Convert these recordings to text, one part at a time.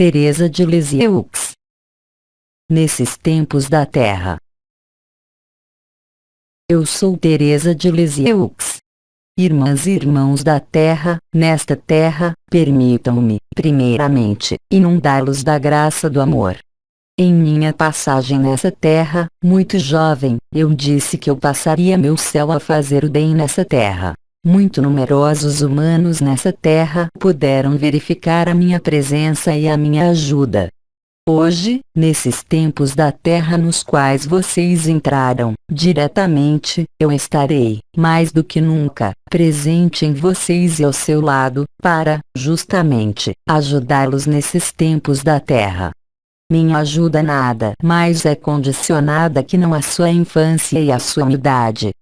Teresa de Lisieux. Nesses tempos da Terra. Eu sou Teresa de Lisieux. Irmãs e irmãos da Terra, nesta Terra, permitam-me, primeiramente, inundá-los da graça do amor. Em minha passagem nessa Terra, muito jovem, eu disse que eu passaria meu céu a fazer o bem nessa Terra. Muito numerosos humanos nessa Terra puderam verificar a minha presença e a minha ajuda. Hoje, nesses tempos da Terra nos quais vocês entraram, diretamente, eu estarei, mais do que nunca, presente em vocês e ao seu lado, para, justamente, ajudá-los nesses tempos da Terra. Minha ajuda nada mais é condicionada que não à sua infância e à sua humildade.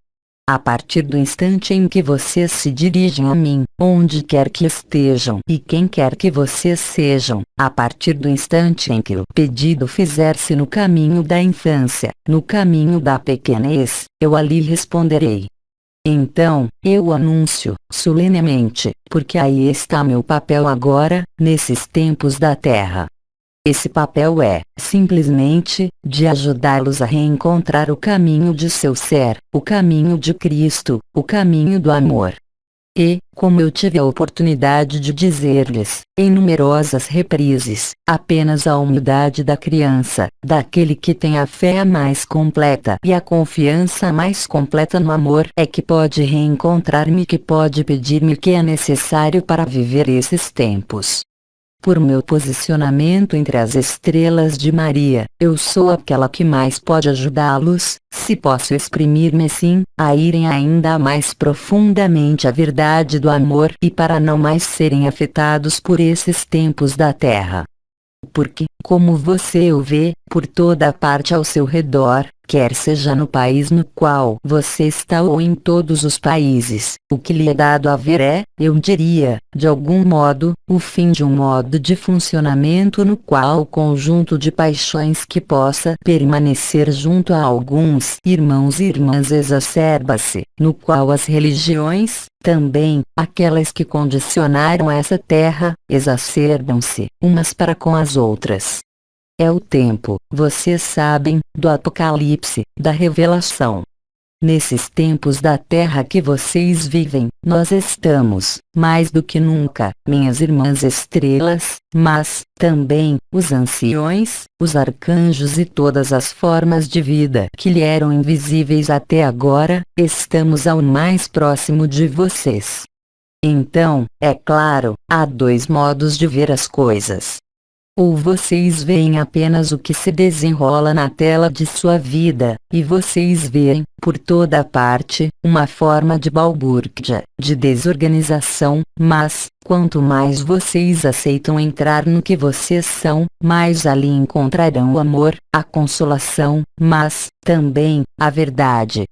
A partir do instante em que vocês se dirigem a mim, onde quer que estejam e quem quer que vocês sejam, a partir do instante em que o pedido fizer-se no caminho da infância, no caminho da pequenez, eu ali responderei. Então, eu anuncio, solenemente, porque aí está meu papel agora, nesses tempos da Terra. Esse papel é, simplesmente, de ajudá-los a reencontrar o caminho de seu ser, o caminho de Cristo, o caminho do amor. E, como eu tive a oportunidade de dizer-lhes, em numerosas reprises, apenas a humildade da criança, daquele que tem a fé mais completa e a confiança mais completa no amor é que pode reencontrar-me, que pode pedir-me o que é necessário para viver esses tempos. Por meu posicionamento entre as estrelas de Maria, eu sou aquela que mais pode ajudá-los, se posso exprimir-me assim, a irem ainda mais profundamente à verdade do amor e para não mais serem afetados por esses tempos da Terra. Porque, como você o vê, por toda parte ao seu redor, quer seja no país no qual você está ou em todos os países, o que lhe é dado a ver é, eu diria, de algum modo, o fim de um modo de funcionamento no qual o conjunto de paixões que possa permanecer junto a alguns irmãos e irmãs exacerba-se, no qual as religiões, também, aquelas que condicionaram essa terra, exacerbam-se, umas para com as outras. É o tempo, vocês sabem, do Apocalipse, da Revelação. Nesses tempos da Terra que vocês vivem, nós estamos, mais do que nunca, minhas irmãs estrelas, mas, também, os anciões, os arcanjos e todas as formas de vida que lhe eram invisíveis até agora, estamos ao mais próximo de vocês. Então, é claro, há dois modos de ver as coisas. Ou vocês veem apenas o que se desenrola na tela de sua vida, e vocês veem, por toda parte, uma forma de balbúrdia, de desorganização, mas, quanto mais vocês aceitam entrar no que vocês são, mais ali encontrarão o amor, a consolação, mas, também, a verdade.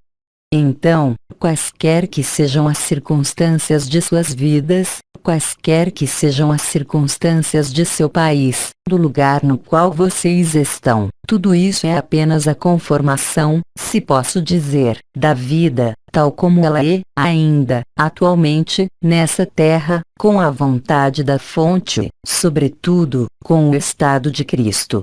Então, quaisquer que sejam as circunstâncias de suas vidas, quaisquer que sejam as circunstâncias de seu país, do lugar no qual vocês estão, tudo isso é apenas a conformação, se posso dizer, da vida, tal como ela é, ainda, atualmente, nessa terra, com a vontade da fonte, sobretudo, com o estado de Cristo.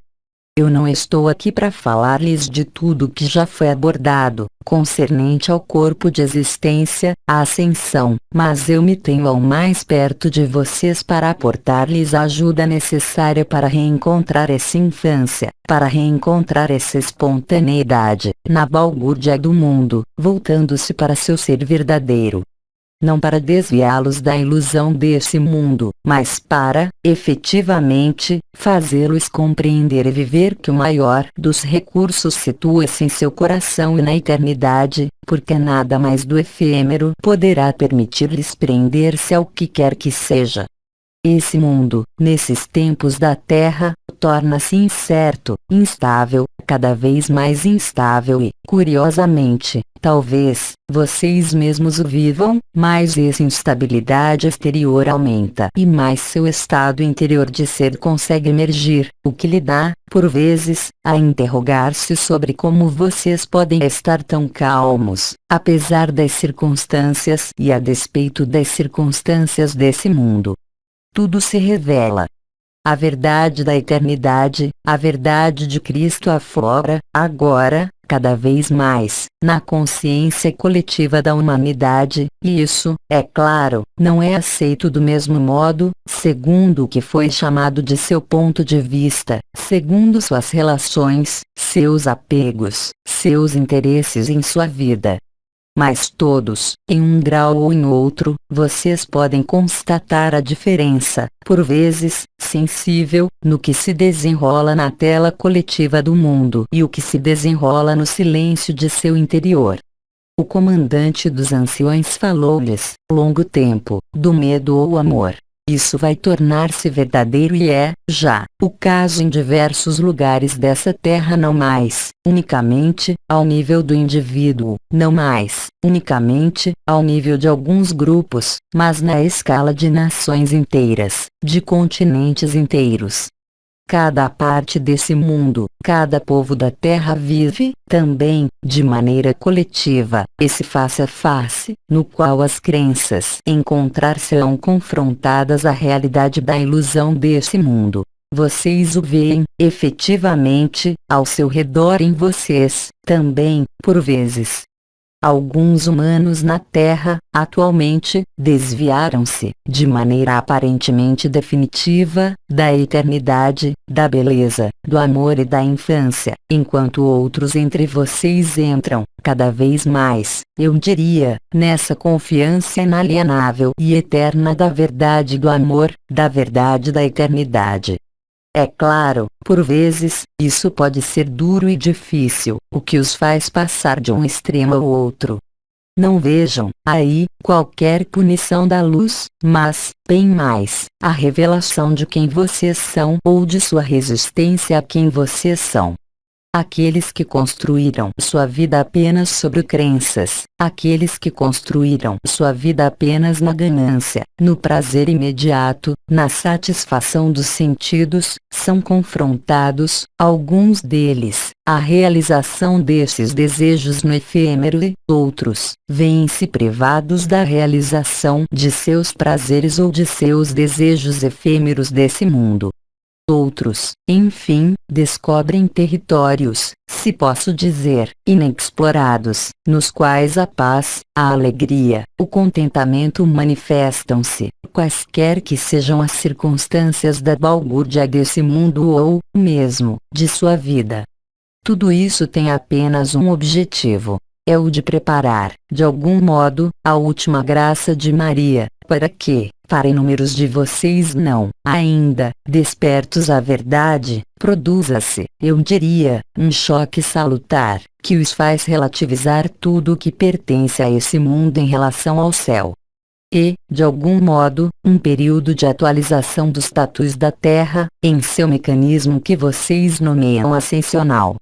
Eu não estou aqui para falar-lhes de tudo que já foi abordado, concernente ao corpo de existência, à ascensão, mas eu me tenho ao mais perto de vocês para aportar-lhes a ajuda necessária para reencontrar essa infância, para reencontrar essa espontaneidade, na balbúrdia do mundo, voltando-se para seu ser verdadeiro. Não para desviá-los da ilusão desse mundo, mas para, efetivamente, fazê-los compreender e viver que o maior dos recursos situa-se em seu coração e na eternidade, porque nada mais do efêmero poderá permitir-lhes prender-se ao que quer que seja. Esse mundo, nesses tempos da Terra, torna-se incerto, instável, cada vez mais instável e, curiosamente, talvez, vocês mesmos o vivam, mais essa instabilidade exterior aumenta e mais seu estado interior de ser consegue emergir, o que lhe dá, por vezes, a interrogar-se sobre como vocês podem estar tão calmos, apesar das circunstâncias e a despeito das circunstâncias desse mundo. Tudo se revela. a verdade da eternidade, a verdade de Cristo aflora, agora, cada vez mais, na consciência coletiva da humanidade, e isso, é claro, não é aceito do mesmo modo, segundo o que foi chamado de seu ponto de vista, segundo suas relações, seus apegos, seus interesses em sua vida. Mas todos, em um grau ou em outro, vocês podem constatar a diferença, por vezes, sensível, no que se desenrola na tela coletiva do mundo e o que se desenrola no silêncio de seu interior. O comandante dos anciões falou-lhes, longo tempo, do medo ou amor. Isso vai tornar-se verdadeiro e é, já, o caso em diversos lugares dessa terra, não mais, unicamente, ao nível do indivíduo, não mais, unicamente, ao nível de alguns grupos, mas na escala de nações inteiras, de continentes inteiros. Cada parte desse mundo, cada povo da Terra vive, também, de maneira coletiva, esse face a face, no qual as crenças encontrar-se-ão confrontadas à realidade da ilusão desse mundo. Vocês o veem, efetivamente, ao seu redor em vocês, também, por vezes. Alguns humanos na Terra, atualmente, desviaram-se, de maneira aparentemente definitiva, da eternidade, da beleza, do amor e da infância, enquanto outros entre vocês entram, cada vez mais, eu diria, nessa confiança inalienável e eterna da verdade do amor, da verdade da eternidade. É claro, por vezes, isso pode ser duro e difícil, o que os faz passar de um extremo ao outro. Não vejam, aí, qualquer punição da luz, mas, bem mais, a revelação de quem vocês são ou de sua resistência a quem vocês são. Aqueles que construíram sua vida apenas sobre crenças, aqueles que construíram sua vida apenas na ganância, no prazer imediato, na satisfação dos sentidos, são confrontados, alguns deles, à realização desses desejos no efêmero e, outros, veem-se privados da realização de seus prazeres ou de seus desejos efêmeros desse mundo. Outros, enfim, descobrem territórios, se posso dizer, inexplorados, nos quais a paz, a alegria, o contentamento manifestam-se, quaisquer que sejam as circunstâncias da balbúrdia desse mundo ou, mesmo, de sua vida. Tudo isso tem apenas um objetivo. É o de preparar, de algum modo, a última graça de Maria, para que, para inúmeros de vocês não, ainda, despertos à verdade, produza-se, eu diria, um choque salutar, que os faz relativizar tudo o que pertence a esse mundo em relação ao céu. E, de algum modo, um período de atualização dos tatus da Terra, em seu mecanismo que vocês nomeiam ascensional.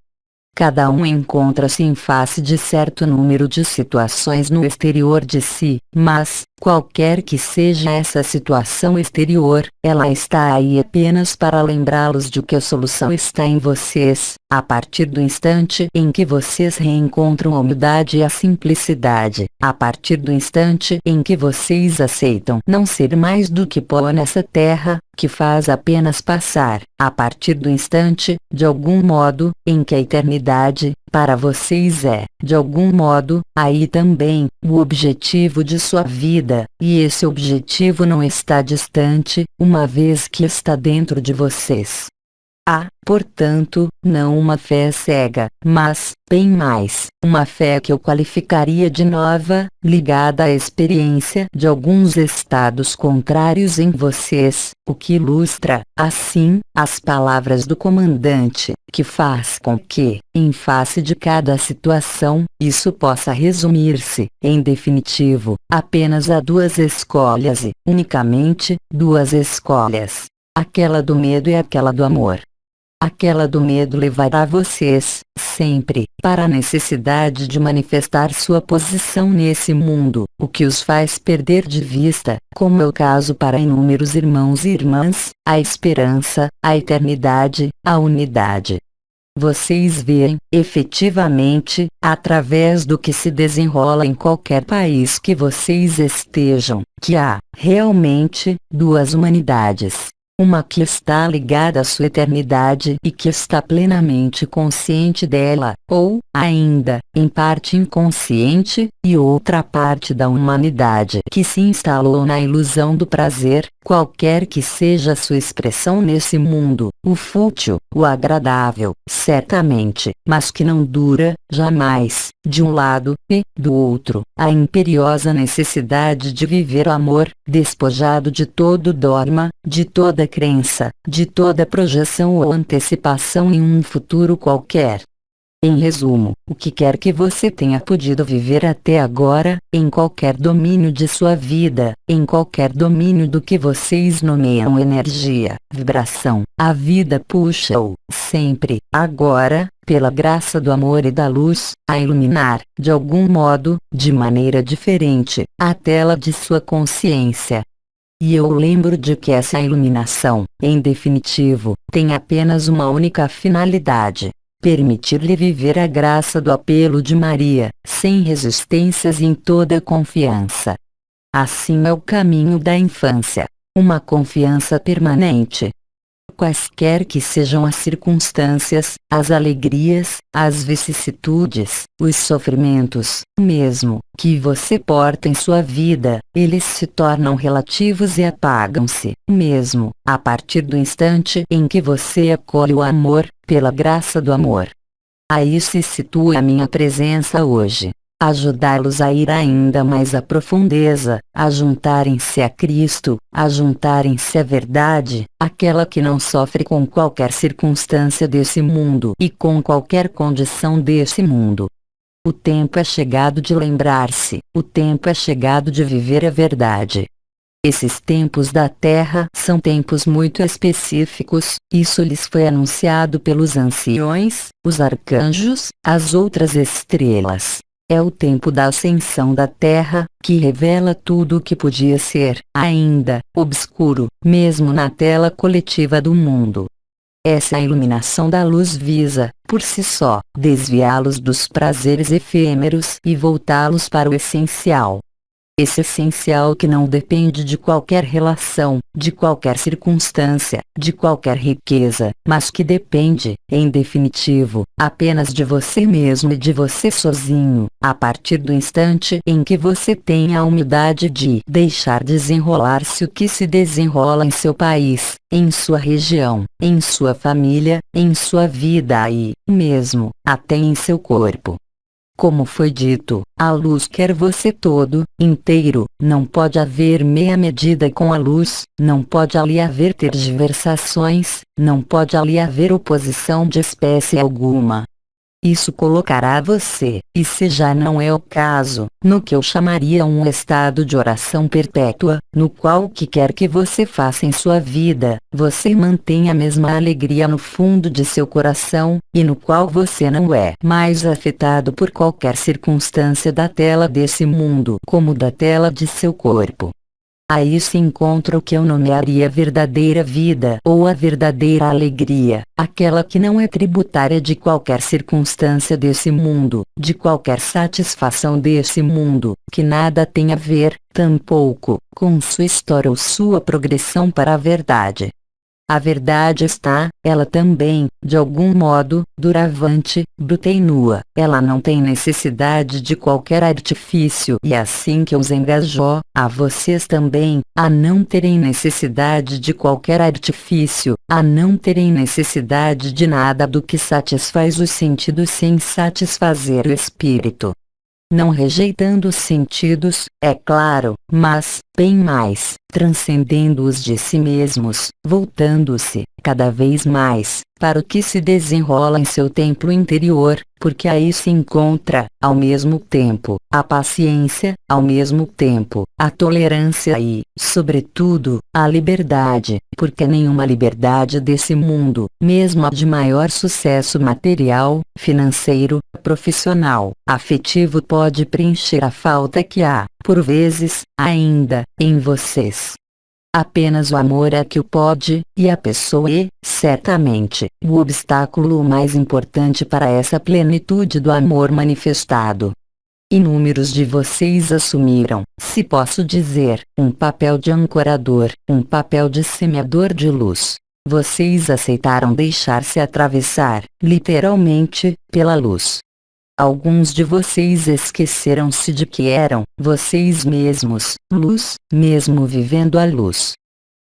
Cada um encontra-se em face de certo número de situações no exterior de si, mas, qualquer que seja essa situação exterior, ela está aí apenas para lembrá-los de que a solução está em vocês, a partir do instante em que vocês reencontram a humildade e a simplicidade, a partir do instante em que vocês aceitam não ser mais do que pó nessa terra, que faz apenas passar, a partir do instante, de algum modo, em que a eternidade, para vocês é, de algum modo, aí também, o objetivo de sua vida, e esse objetivo não está distante, uma vez que está dentro de vocês. Há, portanto, não uma fé cega, mas, bem mais, uma fé que eu qualificaria de nova, ligada à experiência de alguns estados contrários em vocês, o que ilustra, assim, as palavras do comandante, que faz com que, em face de cada situação, isso possa resumir-se, em definitivo, apenas a duas escolhas e, unicamente, duas escolhas. Aquela do medo e aquela do amor. Aquela do medo levará vocês, sempre, para a necessidade de manifestar sua posição nesse mundo, o que os faz perder de vista, como é o caso para inúmeros irmãos e irmãs, a esperança, a eternidade, a unidade. Vocês veem, efetivamente, através do que se desenrola em qualquer país que vocês estejam, que há, realmente, duas humanidades. uma que está ligada à sua eternidade e que está plenamente consciente dela, ou, ainda, em parte inconsciente, e outra parte da humanidade que se instalou na ilusão do prazer, qualquer que seja a sua expressão nesse mundo, o fútil, o agradável, certamente, mas que não dura, jamais, de um lado, e, do outro, a imperiosa necessidade de viver o amor, despojado de todo dogma, de toda crença, de toda projeção ou antecipação em um futuro qualquer. Em resumo, o que quer que você tenha podido viver até agora, em qualquer domínio de sua vida, em qualquer domínio do que vocês nomeiam energia, vibração, a vida puxa-o, sempre, agora, pela graça do amor e da luz, a iluminar, de algum modo, de maneira diferente, a tela de sua consciência. E eu lembro de que essa iluminação, em definitivo, tem apenas uma única finalidade: permitir-lhe viver a graça do apelo de Maria, sem resistências e em toda confiança. Assim é o caminho da infância, uma confiança permanente. Quaisquer que sejam as circunstâncias, as alegrias, as vicissitudes, os sofrimentos, mesmo, que você porta em sua vida, eles se tornam relativos e apagam-se, mesmo, a partir do instante em que você acolhe o amor, pela graça do amor. Aí se situa a minha presença hoje. Ajudá-los a ir ainda mais à profundeza, a juntarem-se a Cristo, a juntarem-se à verdade, aquela que não sofre com qualquer circunstância desse mundo e com qualquer condição desse mundo. O tempo é chegado de lembrar-se, o tempo é chegado de viver a verdade. Esses tempos da Terra são tempos muito específicos, isso lhes foi anunciado pelos anciões, os arcanjos, as outras estrelas. É o tempo da ascensão da Terra, que revela tudo o que podia ser, ainda, obscuro, mesmo na tela coletiva do mundo. Essa iluminação da luz visa, por si só, desviá-los dos prazeres efêmeros e voltá-los para o essencial. Esse essencial que não depende de qualquer relação, de qualquer circunstância, de qualquer riqueza, mas que depende, em definitivo, apenas de você mesmo e de você sozinho, a partir do instante em que você tem a humildade de deixar desenrolar-se o que se desenrola em seu país, em sua região, em sua família, em sua vida e, mesmo, até em seu corpo. Como foi dito, a luz quer você todo, inteiro, não pode haver meia medida com a luz, não pode ali haver tergiversações, não pode ali haver oposição de espécie alguma. Isso colocará você, e se já não é o caso, no que eu chamaria um estado de oração perpétua, no qual o que quer que você faça em sua vida, você mantém a mesma alegria no fundo de seu coração, e no qual você não é mais afetado por qualquer circunstância da tela desse mundo como da tela de seu corpo. Aí se encontra o que eu nomearia a verdadeira vida ou a verdadeira alegria, aquela que não é tributária de qualquer circunstância desse mundo, de qualquer satisfação desse mundo, que nada tem a ver, tampouco, com sua história ou sua progressão para a verdade. A verdade está, ela também, de algum modo, duravante, bruta e nua. Ela não tem necessidade de qualquer artifício e assim que os engajou, a vocês também, a não terem necessidade de qualquer artifício, a não terem necessidade de nada do que satisfaz os sentidos sem satisfazer o espírito. Não rejeitando os sentidos, é claro, mas, bem mais, transcendendo-os de si mesmos, voltando-se, cada vez mais, para o que se desenrola em seu templo interior, porque aí se encontra, ao mesmo tempo, a paciência, ao mesmo tempo, a tolerância e, sobretudo, a liberdade, porque nenhuma liberdade desse mundo, mesmo a de maior sucesso material, financeiro, profissional, afetivo pode preencher a falta que há, por vezes, ainda, em vocês. Apenas o amor é que o pode, e a pessoa é, certamente, o obstáculo mais importante para essa plenitude do amor manifestado. Inúmeros de vocês assumiram, se posso dizer, um papel de ancorador, um papel de semeador de luz. Vocês aceitaram deixar-se atravessar, literalmente, pela luz. Alguns de vocês esqueceram-se de que eram, vocês mesmos, luz, mesmo vivendo a luz.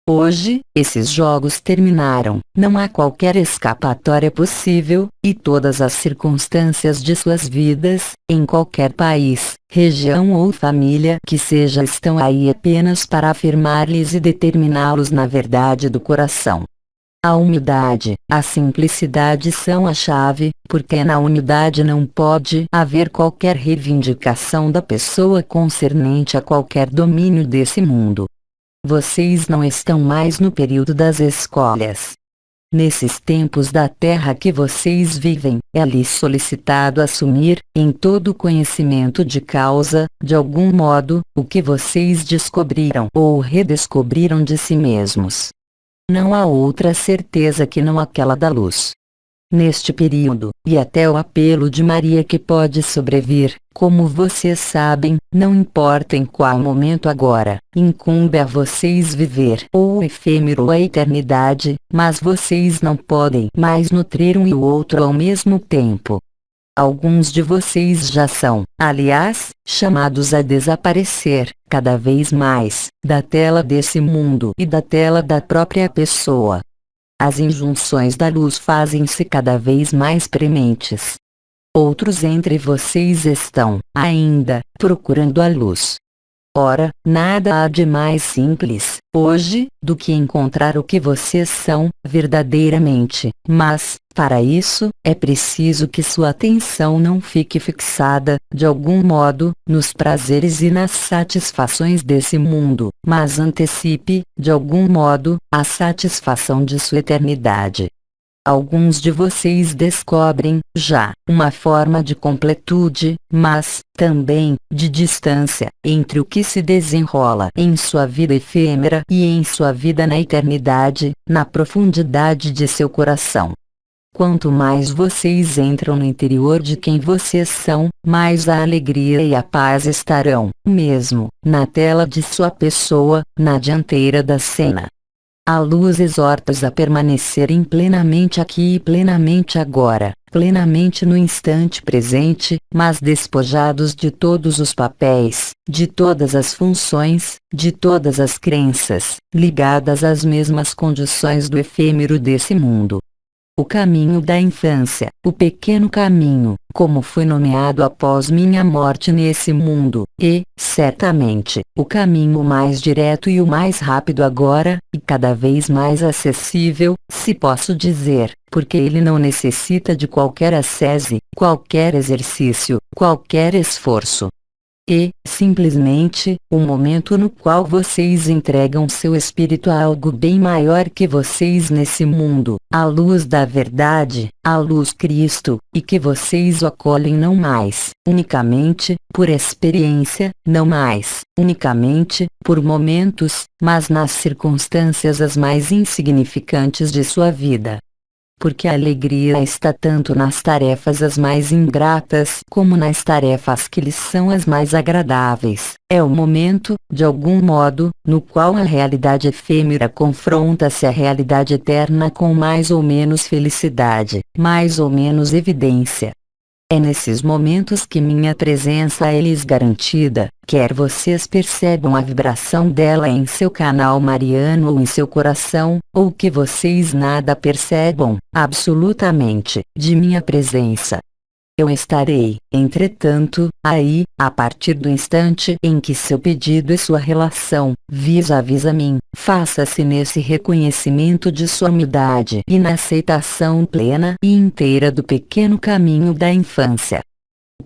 Hoje, esses jogos terminaram, não há qualquer escapatória possível, e todas as circunstâncias de suas vidas, em qualquer país, região ou família que seja estão aí apenas para afirmar-lhes e determiná-los na verdade do coração. A humildade, a simplicidade são a chave, porque na humildade não pode haver qualquer reivindicação da pessoa concernente a qualquer domínio desse mundo. Vocês não estão mais no período das escolhas. Nesses tempos da terra que vocês vivem, é-lhes solicitado assumir, em todo conhecimento de causa, de algum modo, o que vocês descobriram ou redescobriram de si mesmos. Não há outra certeza que não aquela da luz. Neste período, e até o apelo de Maria que pode sobrevir, como vocês sabem, não importa em qual momento agora, incumbe a vocês viver ou o efêmero ou a eternidade, mas vocês não podem mais nutrir um e o outro ao mesmo tempo. Alguns de vocês já são, aliás, chamados a desaparecer, cada vez mais, da tela desse mundo e da tela da própria pessoa. As injunções da luz fazem-se cada vez mais prementes. Outros entre vocês estão, ainda, procurando a luz. Ora, nada há de mais simples, hoje, do que encontrar o que vocês são, verdadeiramente, mas, para isso, é preciso que sua atenção não fique fixada, de algum modo, nos prazeres e nas satisfações desse mundo, mas antecipe, de algum modo, a satisfação de sua eternidade. Alguns de vocês descobrem, já, uma forma de completude, mas, também, de distância, entre o que se desenrola em sua vida efêmera e em sua vida na eternidade, na profundidade de seu coração. Quanto mais vocês entram no interior de quem vocês são, mais a alegria e a paz estarão, mesmo, na tela de sua pessoa, na dianteira da cena. A luz exorta-os a permanecerem plenamente aqui e plenamente agora, plenamente no instante presente, mas despojados de todos os papéis, de todas as funções, de todas as crenças, ligadas às mesmas condições do efêmero desse mundo. O caminho da infância, o pequeno caminho, como foi nomeado após minha morte nesse mundo, e, certamente, o caminho mais direto e o mais rápido agora, e cada vez mais acessível, se posso dizer, porque ele não necessita de qualquer ascese, qualquer exercício, qualquer esforço. E, simplesmente, o momento no qual vocês entregam seu espírito a algo bem maior que vocês nesse mundo, a luz da verdade, a luz Cristo, e que vocês o acolhem não mais, unicamente, por experiência, não mais, unicamente, por momentos, mas nas circunstâncias as mais insignificantes de sua vida. Porque a alegria está tanto nas tarefas as mais ingratas como nas tarefas que lhes são as mais agradáveis. É o momento, de algum modo, no qual a realidade efêmera confronta-se à realidade eterna com mais ou menos felicidade, mais ou menos evidência. É nesses momentos que minha presença é-lhes garantida, quer vocês percebam a vibração dela em seu canal mariano ou em seu coração, ou que vocês nada percebam, absolutamente, de minha presença. Eu estarei, entretanto, aí, a partir do instante em que seu pedido e sua relação, vis-à-vis a mim, faça-se nesse reconhecimento de sua humildade e na aceitação plena e inteira do pequeno caminho da infância.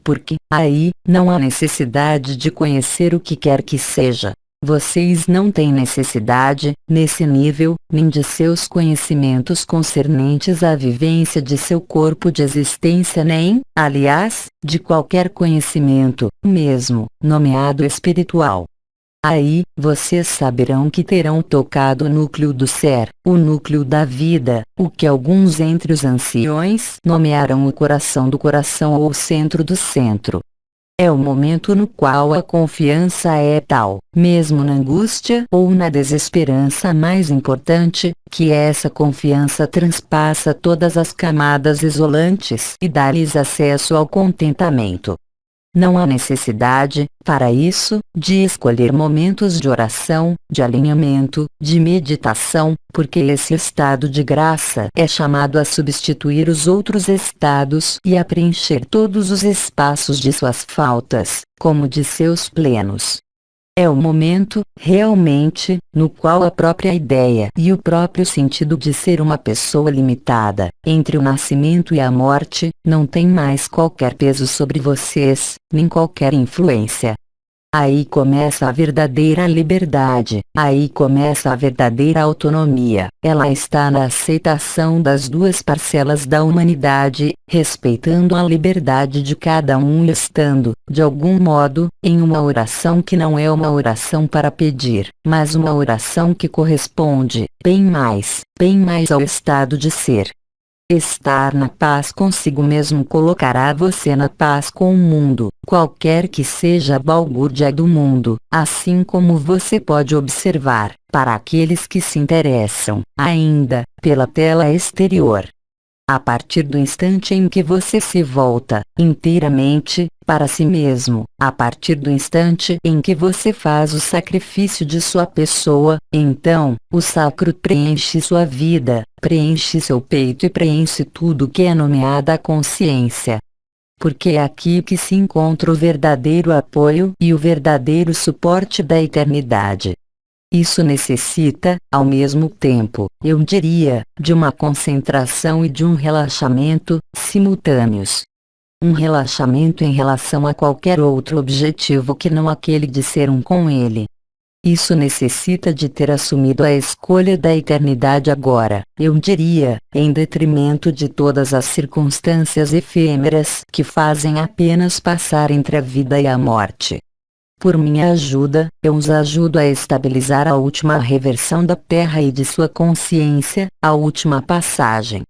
Porque, aí, não há necessidade de conhecer o que quer que seja. Vocês não têm necessidade, nesse nível, nem de seus conhecimentos concernentes à vivência de seu corpo de existência nem, aliás, de qualquer conhecimento, mesmo, nomeado espiritual. Aí, vocês saberão que terão tocado o núcleo do ser, o núcleo da vida, o que alguns entre os anciões nomearam o coração do coração ou o centro do centro. É o momento no qual a confiança é tal, mesmo na angústia ou na desesperança mais importante, que essa confiança transpassa todas as camadas isolantes e dá-lhes acesso ao contentamento. Não há necessidade, para isso, de escolher momentos de oração, de alinhamento, de meditação, porque esse estado de graça é chamado a substituir os outros estados e a preencher todos os espaços de suas faltas, como de seus plenos. É o momento, realmente, no qual a própria ideia e o próprio sentido de ser uma pessoa limitada, entre o nascimento e a morte, não tem mais qualquer peso sobre vocês, nem qualquer influência. Aí começa a verdadeira liberdade, aí começa a verdadeira autonomia. Ela está na aceitação das duas parcelas da humanidade, respeitando a liberdade de cada um e estando, de algum modo, em uma oração que não é uma oração para pedir, mas uma oração que corresponde, bem mais ao estado de ser. Estar na paz consigo mesmo colocará você na paz com o mundo, qualquer que seja a balbúrdia do mundo, assim como você pode observar, para aqueles que se interessam, ainda, pela tela exterior. A partir do instante em que você se volta, inteiramente, para si mesmo, a partir do instante em que você faz o sacrifício de sua pessoa, então, o sacro preenche sua vida, preenche seu peito e preenche tudo que é nomeada a consciência. Porque é aqui que se encontra o verdadeiro apoio e o verdadeiro suporte da eternidade. Isso necessita, ao mesmo tempo, eu diria, de uma concentração e de um relaxamento, simultâneos. Um relaxamento em relação a qualquer outro objetivo que não aquele de ser um com ele. Isso necessita de ter assumido a escolha da eternidade agora, eu diria, em detrimento de todas as circunstâncias efêmeras que fazem apenas passar entre a vida e a morte. Por minha ajuda, eu os ajudo a estabilizar a última reversão da Terra e de sua consciência, a última passagem.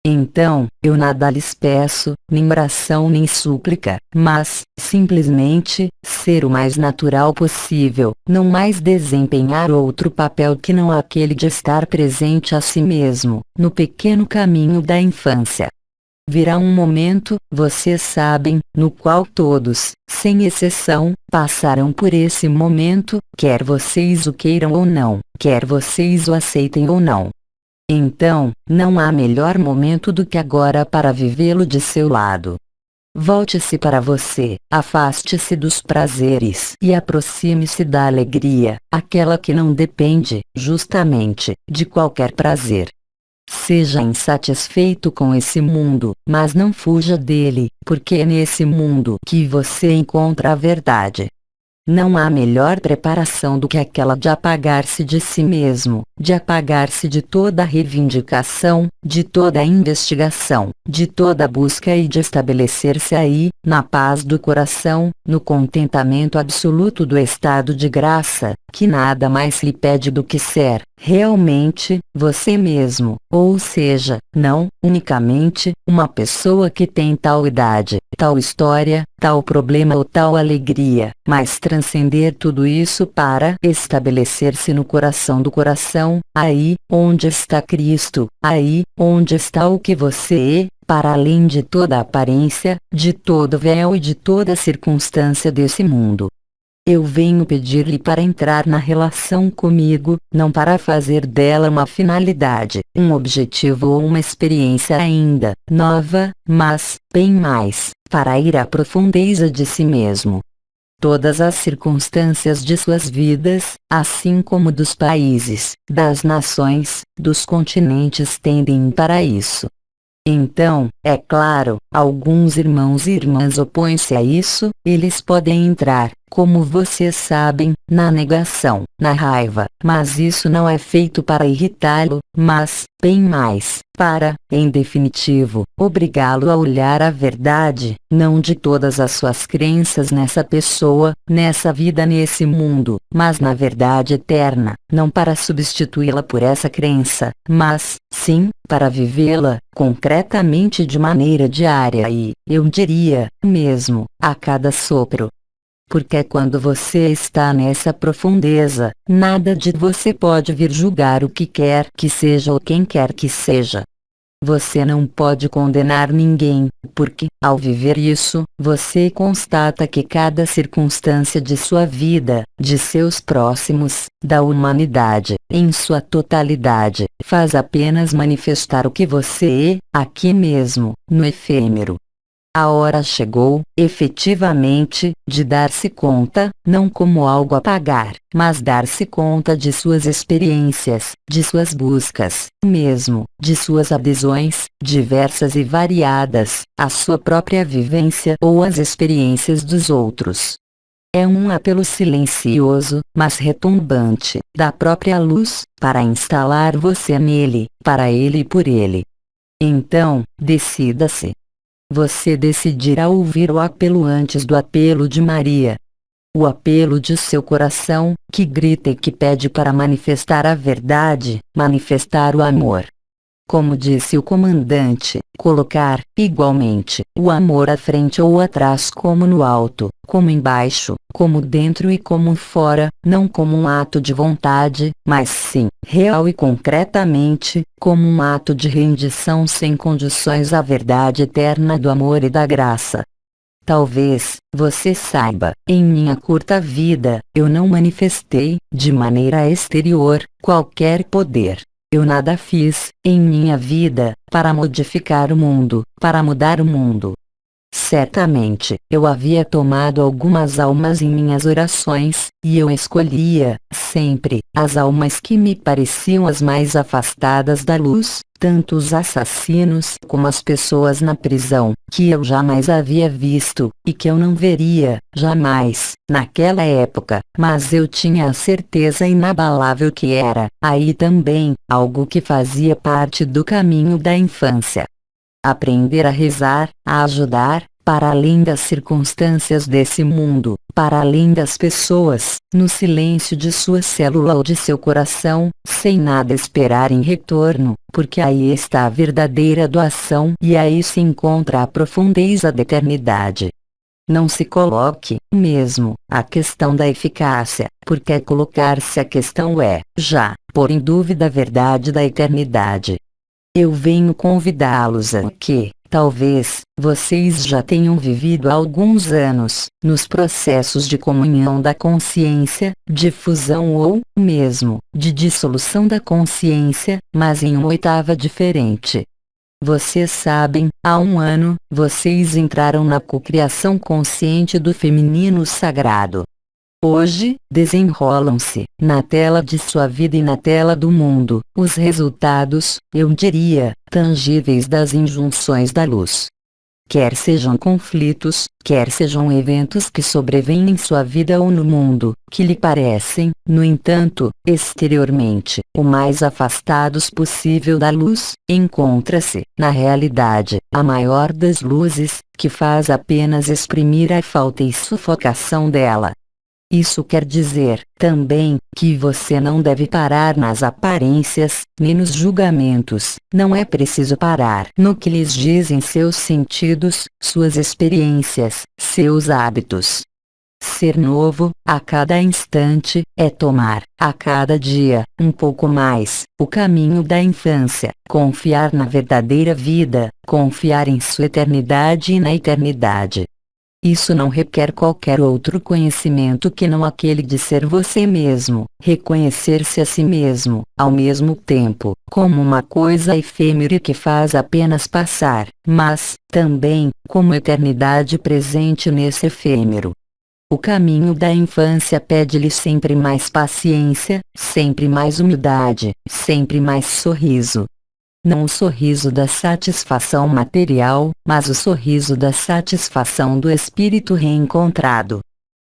Então, eu nada lhes peço, nem oração nem súplica, mas, simplesmente, ser o mais natural possível, não mais desempenhar outro papel que não aquele de estar presente a si mesmo, no pequeno caminho da infância. Virá um momento, vocês sabem, no qual todos, sem exceção, passarão por esse momento, quer vocês o queiram ou não, quer vocês o aceitem ou não. Então, não há melhor momento do que agora para vivê-lo de seu lado. Volte-se para você, afaste-se dos prazeres e aproxime-se da alegria, aquela que não depende, justamente, de qualquer prazer. Seja insatisfeito com esse mundo, mas não fuja dele, porque é nesse mundo que você encontra a verdade. Não há melhor preparação do que aquela de apagar-se de si mesmo, de apagar-se de toda reivindicação, de toda investigação, de toda busca e de estabelecer-se aí, na paz do coração, no contentamento absoluto do estado de graça, que nada mais lhe pede do que ser, realmente, você mesmo, ou seja, não, unicamente, uma pessoa que tem tal idade, tal história, tal problema ou tal alegria, mas transcender tudo isso para estabelecer-se no coração do coração, aí, onde está Cristo, aí, onde está o que você é, para além de toda aparência, de todo véu e de toda circunstância desse mundo. Eu venho pedir-lhe para entrar na relação comigo, não para fazer dela uma finalidade, um objetivo ou uma experiência ainda nova, mas, bem mais, para ir à profundeza de si mesmo. Todas as circunstâncias de suas vidas, assim como dos países, das nações, dos continentes tendem para isso. Então, é claro, alguns irmãos e irmãs opõem-se a isso, eles podem entrar, como vocês sabem, na negação, na raiva, mas isso não é feito para irritá-lo, mas, bem mais, para, em definitivo, obrigá-lo a olhar a verdade, não de todas as suas crenças nessa pessoa, nessa vida, nesse mundo, mas na verdade eterna, não para substituí-la por essa crença, mas, sim, para vivê-la, concretamente de maneira diária e, eu diria, mesmo, a cada sopro. Porque quando você está nessa profundeza, nada de você pode vir julgar o que quer que seja ou quem quer que seja. Você não pode condenar ninguém, porque, ao viver isso, você constata que cada circunstância de sua vida, de seus próximos, da humanidade, em sua totalidade, faz apenas manifestar o que você é, aqui mesmo, no efêmero. A hora chegou, efetivamente, de dar-se conta, não como algo a pagar, mas dar-se conta de suas experiências, de suas buscas, mesmo, de suas adesões, diversas e variadas, à sua própria vivência ou às experiências dos outros. É um apelo silencioso, mas retumbante, da própria luz, para instalar você nele, para ele e por ele. Então, decida-se. Você decidirá ouvir o apelo antes do apelo de Maria. O apelo de seu coração, que grita e que pede para manifestar a verdade, manifestar o amor. Como disse o comandante, colocar, igualmente, o amor à frente ou atrás como no alto, como embaixo, como dentro e como fora, não como um ato de vontade, mas sim, real e concretamente, como um ato de rendição sem condições à verdade eterna do amor e da graça. Talvez, você saiba, em minha curta vida, eu não manifestei, de maneira exterior, qualquer poder. Eu nada fiz, em minha vida, para modificar o mundo, para mudar o mundo. Certamente, eu havia tomado algumas almas em minhas orações, e eu escolhia, sempre, as almas que me pareciam as mais afastadas da luz, tanto os assassinos como as pessoas na prisão, que eu jamais havia visto, e que eu não veria, jamais, naquela época, mas eu tinha a certeza inabalável que era, aí também, algo que fazia parte do caminho da infância. Aprender a rezar, a ajudar, para além das circunstâncias desse mundo, para além das pessoas, no silêncio de sua célula ou de seu coração, sem nada esperar em retorno, porque aí está a verdadeira doação e aí se encontra a profundeza da eternidade. Não se coloque, mesmo, a questão da eficácia, porque colocar-se a questão é, já, pôr em dúvida a verdade da eternidade. Eu venho convidá-los a que, talvez, vocês já tenham vivido há alguns anos, nos processos de comunhão da consciência, de fusão ou, mesmo, de dissolução da consciência, mas em uma oitava diferente. Vocês sabem, há um ano, vocês entraram na cocriação consciente do feminino sagrado. Hoje, desenrolam-se, na tela de sua vida e na tela do mundo, os resultados, eu diria, tangíveis das injunções da luz. Quer sejam conflitos, quer sejam eventos que sobrevêm em sua vida ou no mundo, que lhe parecem, no entanto, exteriormente, o mais afastados possível da luz, encontra-se, na realidade, a maior das luzes, que faz apenas exprimir a falta e sufocação dela. Isso quer dizer, também, que você não deve parar nas aparências, nem nos julgamentos, não é preciso parar no que lhes dizem seus sentidos, suas experiências, seus hábitos. Ser novo, a cada instante, é tomar, a cada dia, um pouco mais, o caminho da infância, confiar na verdadeira vida, confiar em sua eternidade e na eternidade. Isso não requer qualquer outro conhecimento que não aquele de ser você mesmo, reconhecer-se a si mesmo, ao mesmo tempo, como uma coisa efêmera que faz apenas passar, mas, também, como eternidade presente nesse efêmero. O caminho da infância pede-lhe sempre mais paciência, sempre mais humildade, sempre mais sorriso. Não o sorriso da satisfação material, mas o sorriso da satisfação do espírito reencontrado.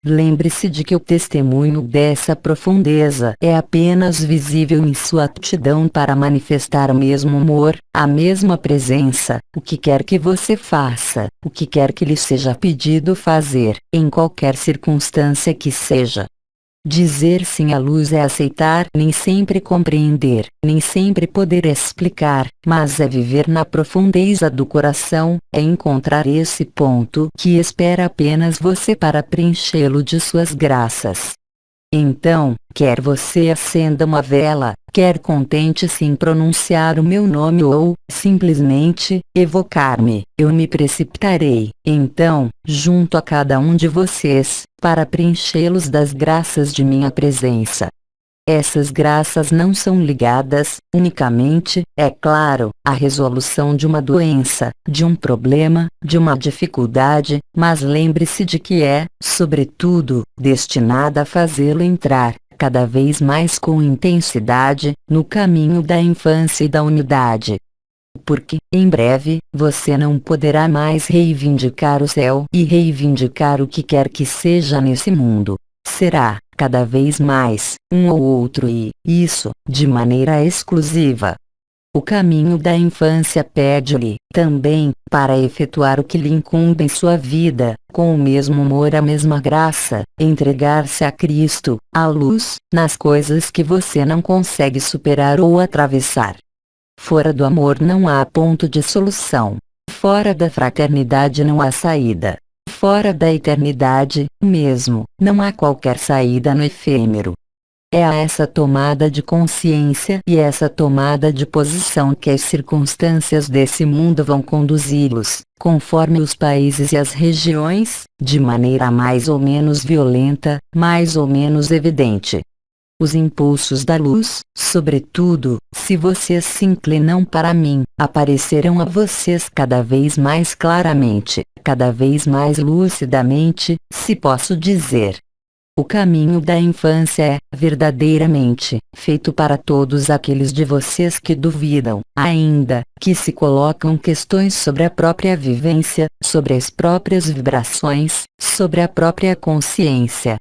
Lembre-se de que o testemunho dessa profundeza é apenas visível em sua aptidão para manifestar o mesmo amor, a mesma presença, o que quer que você faça, o que quer que lhe seja pedido fazer, em qualquer circunstância que seja. Dizer sim à luz é aceitar, nem sempre compreender, nem sempre poder explicar, mas é viver na profundeza do coração, é encontrar esse ponto que espera apenas você para preenchê-lo de suas graças. Então, quer você acenda uma vela, quer contente-se em pronunciar o meu nome ou, simplesmente, evocar-me, eu me precipitarei, então, junto a cada um de vocês, para preenchê-los das graças de minha presença. Essas graças não são ligadas, unicamente, é claro, à resolução de uma doença, de um problema, de uma dificuldade, mas lembre-se de que é, sobretudo, destinada a fazê-lo entrar, cada vez mais com intensidade, no caminho da infância e da unidade. Porque, em breve, você não poderá mais reivindicar o céu e reivindicar o que quer que seja nesse mundo. Será, cada vez mais, um ou outro e, isso, de maneira exclusiva. O caminho da infância pede-lhe, também, para efetuar o que lhe incumbe em sua vida, com o mesmo amor, a mesma graça, entregar-se a Cristo, à luz, nas coisas que você não consegue superar ou atravessar. Fora do amor não há ponto de solução. Fora da fraternidade não há saída. Fora da eternidade, mesmo, não há qualquer saída no efêmero. É a essa tomada de consciência e essa tomada de posição que as circunstâncias desse mundo vão conduzi-los, conforme os países e as regiões, de maneira mais ou menos violenta, mais ou menos evidente. Os impulsos da luz, sobretudo, se vocês se inclinam para mim, aparecerão a vocês cada vez mais claramente, cada vez mais lucidamente, se posso dizer. O caminho da infância é, verdadeiramente, feito para todos aqueles de vocês que duvidam, ainda, que se colocam questões sobre a própria vivência, sobre as próprias vibrações, sobre a própria consciência.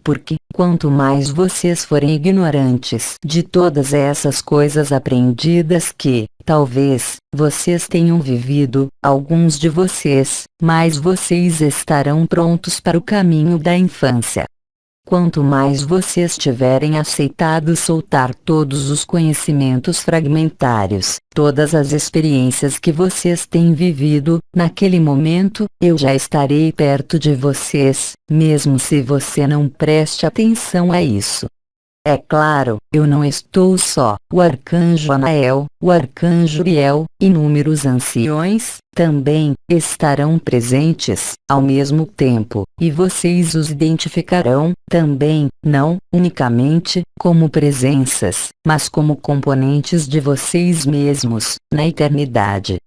Porque, quanto mais vocês forem ignorantes de todas essas coisas aprendidas que, talvez, vocês tenham vivido, alguns de vocês, mais vocês estarão prontos para o caminho da infância. Quanto mais vocês tiverem aceitado soltar todos os conhecimentos fragmentários, todas as experiências que vocês têm vivido, naquele momento, eu já estarei perto de vocês, mesmo se você não preste atenção a isso. É claro, eu não estou só. O arcanjo Anael, o arcanjo Uriel, inúmeros anciões, também, estarão presentes, ao mesmo tempo, e vocês os identificarão, também, não, unicamente, como presenças, mas como componentes de vocês mesmos, na eternidade.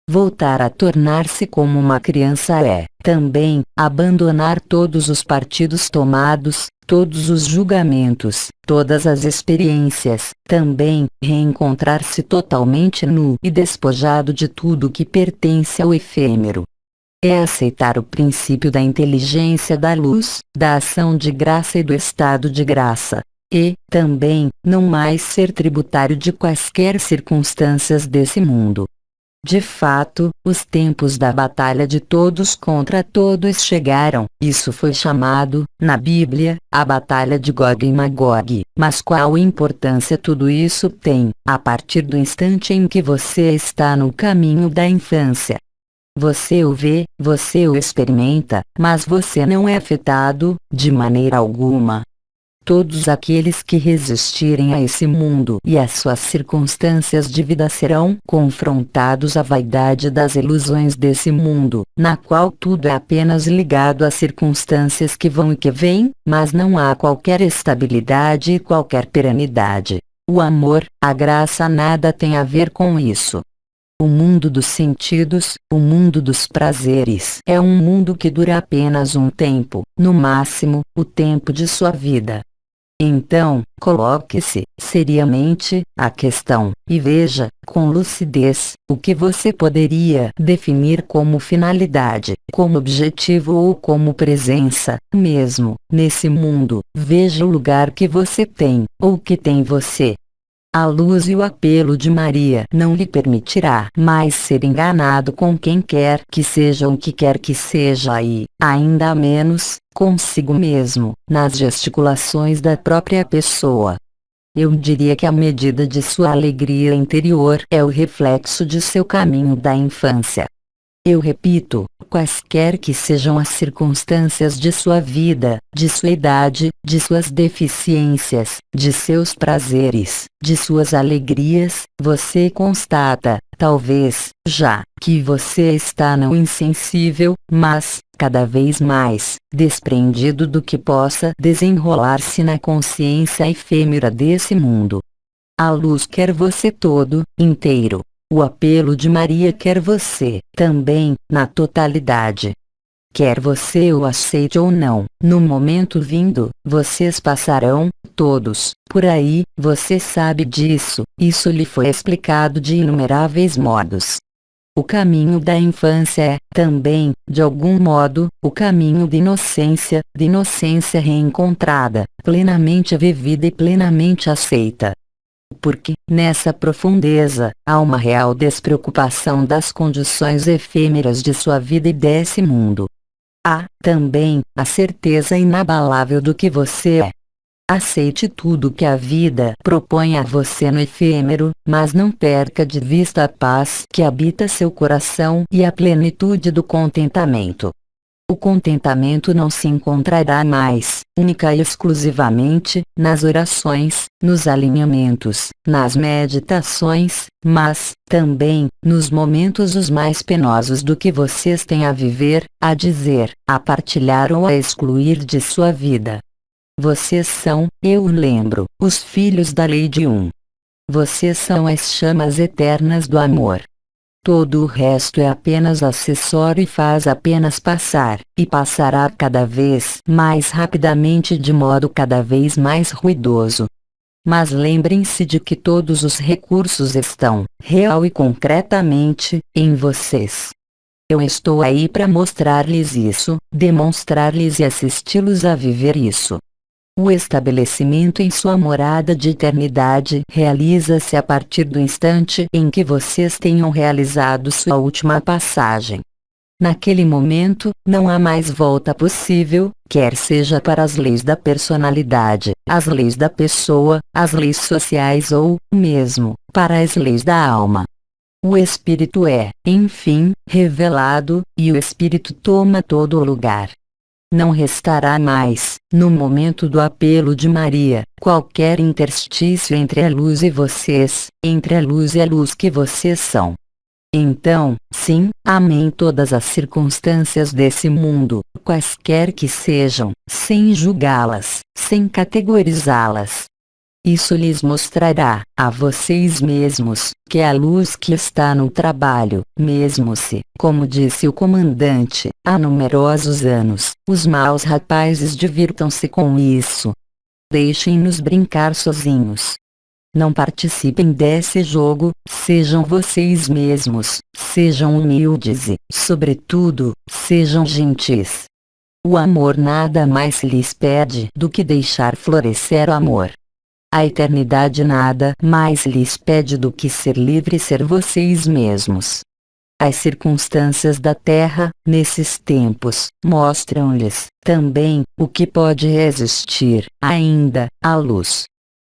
Voltar a tornar-se como uma criança é, também, abandonar todos os partidos tomados, todos os julgamentos, todas as experiências, também, reencontrar-se totalmente nu e despojado de tudo que pertence ao efêmero. É aceitar o princípio da inteligência da luz, da ação de graça e do estado de graça. E, também, não mais ser tributário de quaisquer circunstâncias desse mundo. De fato, os tempos da batalha de todos contra todos chegaram. Isso foi chamado, na Bíblia, a batalha de Gog e Magog. Mas qual importância tudo isso tem, a partir do instante em que você está no caminho da infância? Você o vê, você o experimenta, mas você não é afetado, de maneira alguma. Todos aqueles que resistirem a esse mundo e às suas circunstâncias de vida serão confrontados à vaidade das ilusões desse mundo, na qual tudo é apenas ligado a circunstâncias que vão e que vêm, mas não há qualquer estabilidade e qualquer perenidade. O amor, a graça nada tem a ver com isso. O mundo dos sentidos, o mundo dos prazeres é um mundo que dura apenas um tempo, no máximo, o tempo de sua vida. Então, coloque-se seriamente a questão, e veja, com lucidez, o que você poderia definir como finalidade, como objetivo ou como presença, mesmo, nesse mundo. Veja o lugar que você tem, ou que tem você. A luz e o apelo de Maria não lhe permitirá mais ser enganado com quem quer que seja o que quer que seja e, ainda menos, consigo mesmo, nas gesticulações da própria pessoa. Eu diria que a medida de sua alegria interior é o reflexo de seu caminho da infância. Eu repito, quaisquer que sejam as circunstâncias de sua vida, de sua idade, de suas deficiências, de seus prazeres, de suas alegrias, você constata, talvez, já, que você está não insensível, mas, cada vez mais, desprendido do que possa desenrolar-se na consciência efêmera desse mundo. A luz quer você todo, inteiro. O apelo de Maria quer você, também, na totalidade. Quer você o aceite ou não, no momento vindo, vocês passarão, todos, por aí, você sabe disso, isso lhe foi explicado de inumeráveis modos. O caminho da infância é, também, de algum modo, o caminho de inocência reencontrada, plenamente vivida e plenamente aceita. Porque, nessa profundeza, há uma real despreocupação das condições efêmeras de sua vida e desse mundo. Há, também, a certeza inabalável do que você é. Aceite tudo que a vida propõe a você no efêmero, mas não perca de vista a paz que habita seu coração e a plenitude do contentamento. O contentamento não se encontrará mais, única e exclusivamente, nas orações, nos alinhamentos, nas meditações, mas, também, nos momentos os mais penosos do que vocês têm a viver, a dizer, a partilhar ou a excluir de sua vida. Vocês são, eu lembro, os filhos da lei de um. Vocês são as chamas eternas do amor. Todo o resto é apenas acessório e faz apenas passar, e passará cada vez mais rapidamente de modo cada vez mais ruidoso. Mas lembrem-se de que todos os recursos estão, real e concretamente, em vocês. Eu estou aí para mostrar-lhes isso, demonstrar-lhes e assisti-los a viver isso. O estabelecimento em sua morada de eternidade realiza-se a partir do instante em que vocês tenham realizado sua última passagem. Naquele momento, não há mais volta possível, quer seja para as leis da personalidade, as leis da pessoa, as leis sociais ou, mesmo, para as leis da alma. O Espírito é, enfim, revelado, e o Espírito toma todo o lugar. Não restará mais, no momento do apelo de Maria, qualquer interstício entre a luz e vocês, entre a luz e a luz que vocês são. Então, sim, amém todas as circunstâncias desse mundo, quaisquer que sejam, sem julgá-las, sem categorizá-las. Isso lhes mostrará, a vocês mesmos, que a luz que está no trabalho, mesmo se, como disse o comandante, há numerosos anos, os maus rapazes divirtam-se com isso. Deixem-nos brincar sozinhos. Não participem desse jogo, sejam vocês mesmos, sejam humildes e, sobretudo, sejam gentis. O amor nada mais lhes pede do que deixar florescer o amor. A eternidade nada mais lhes pede do que ser livre e ser vocês mesmos. As circunstâncias da Terra, nesses tempos, mostram-lhes, também, o que pode resistir, ainda, à luz.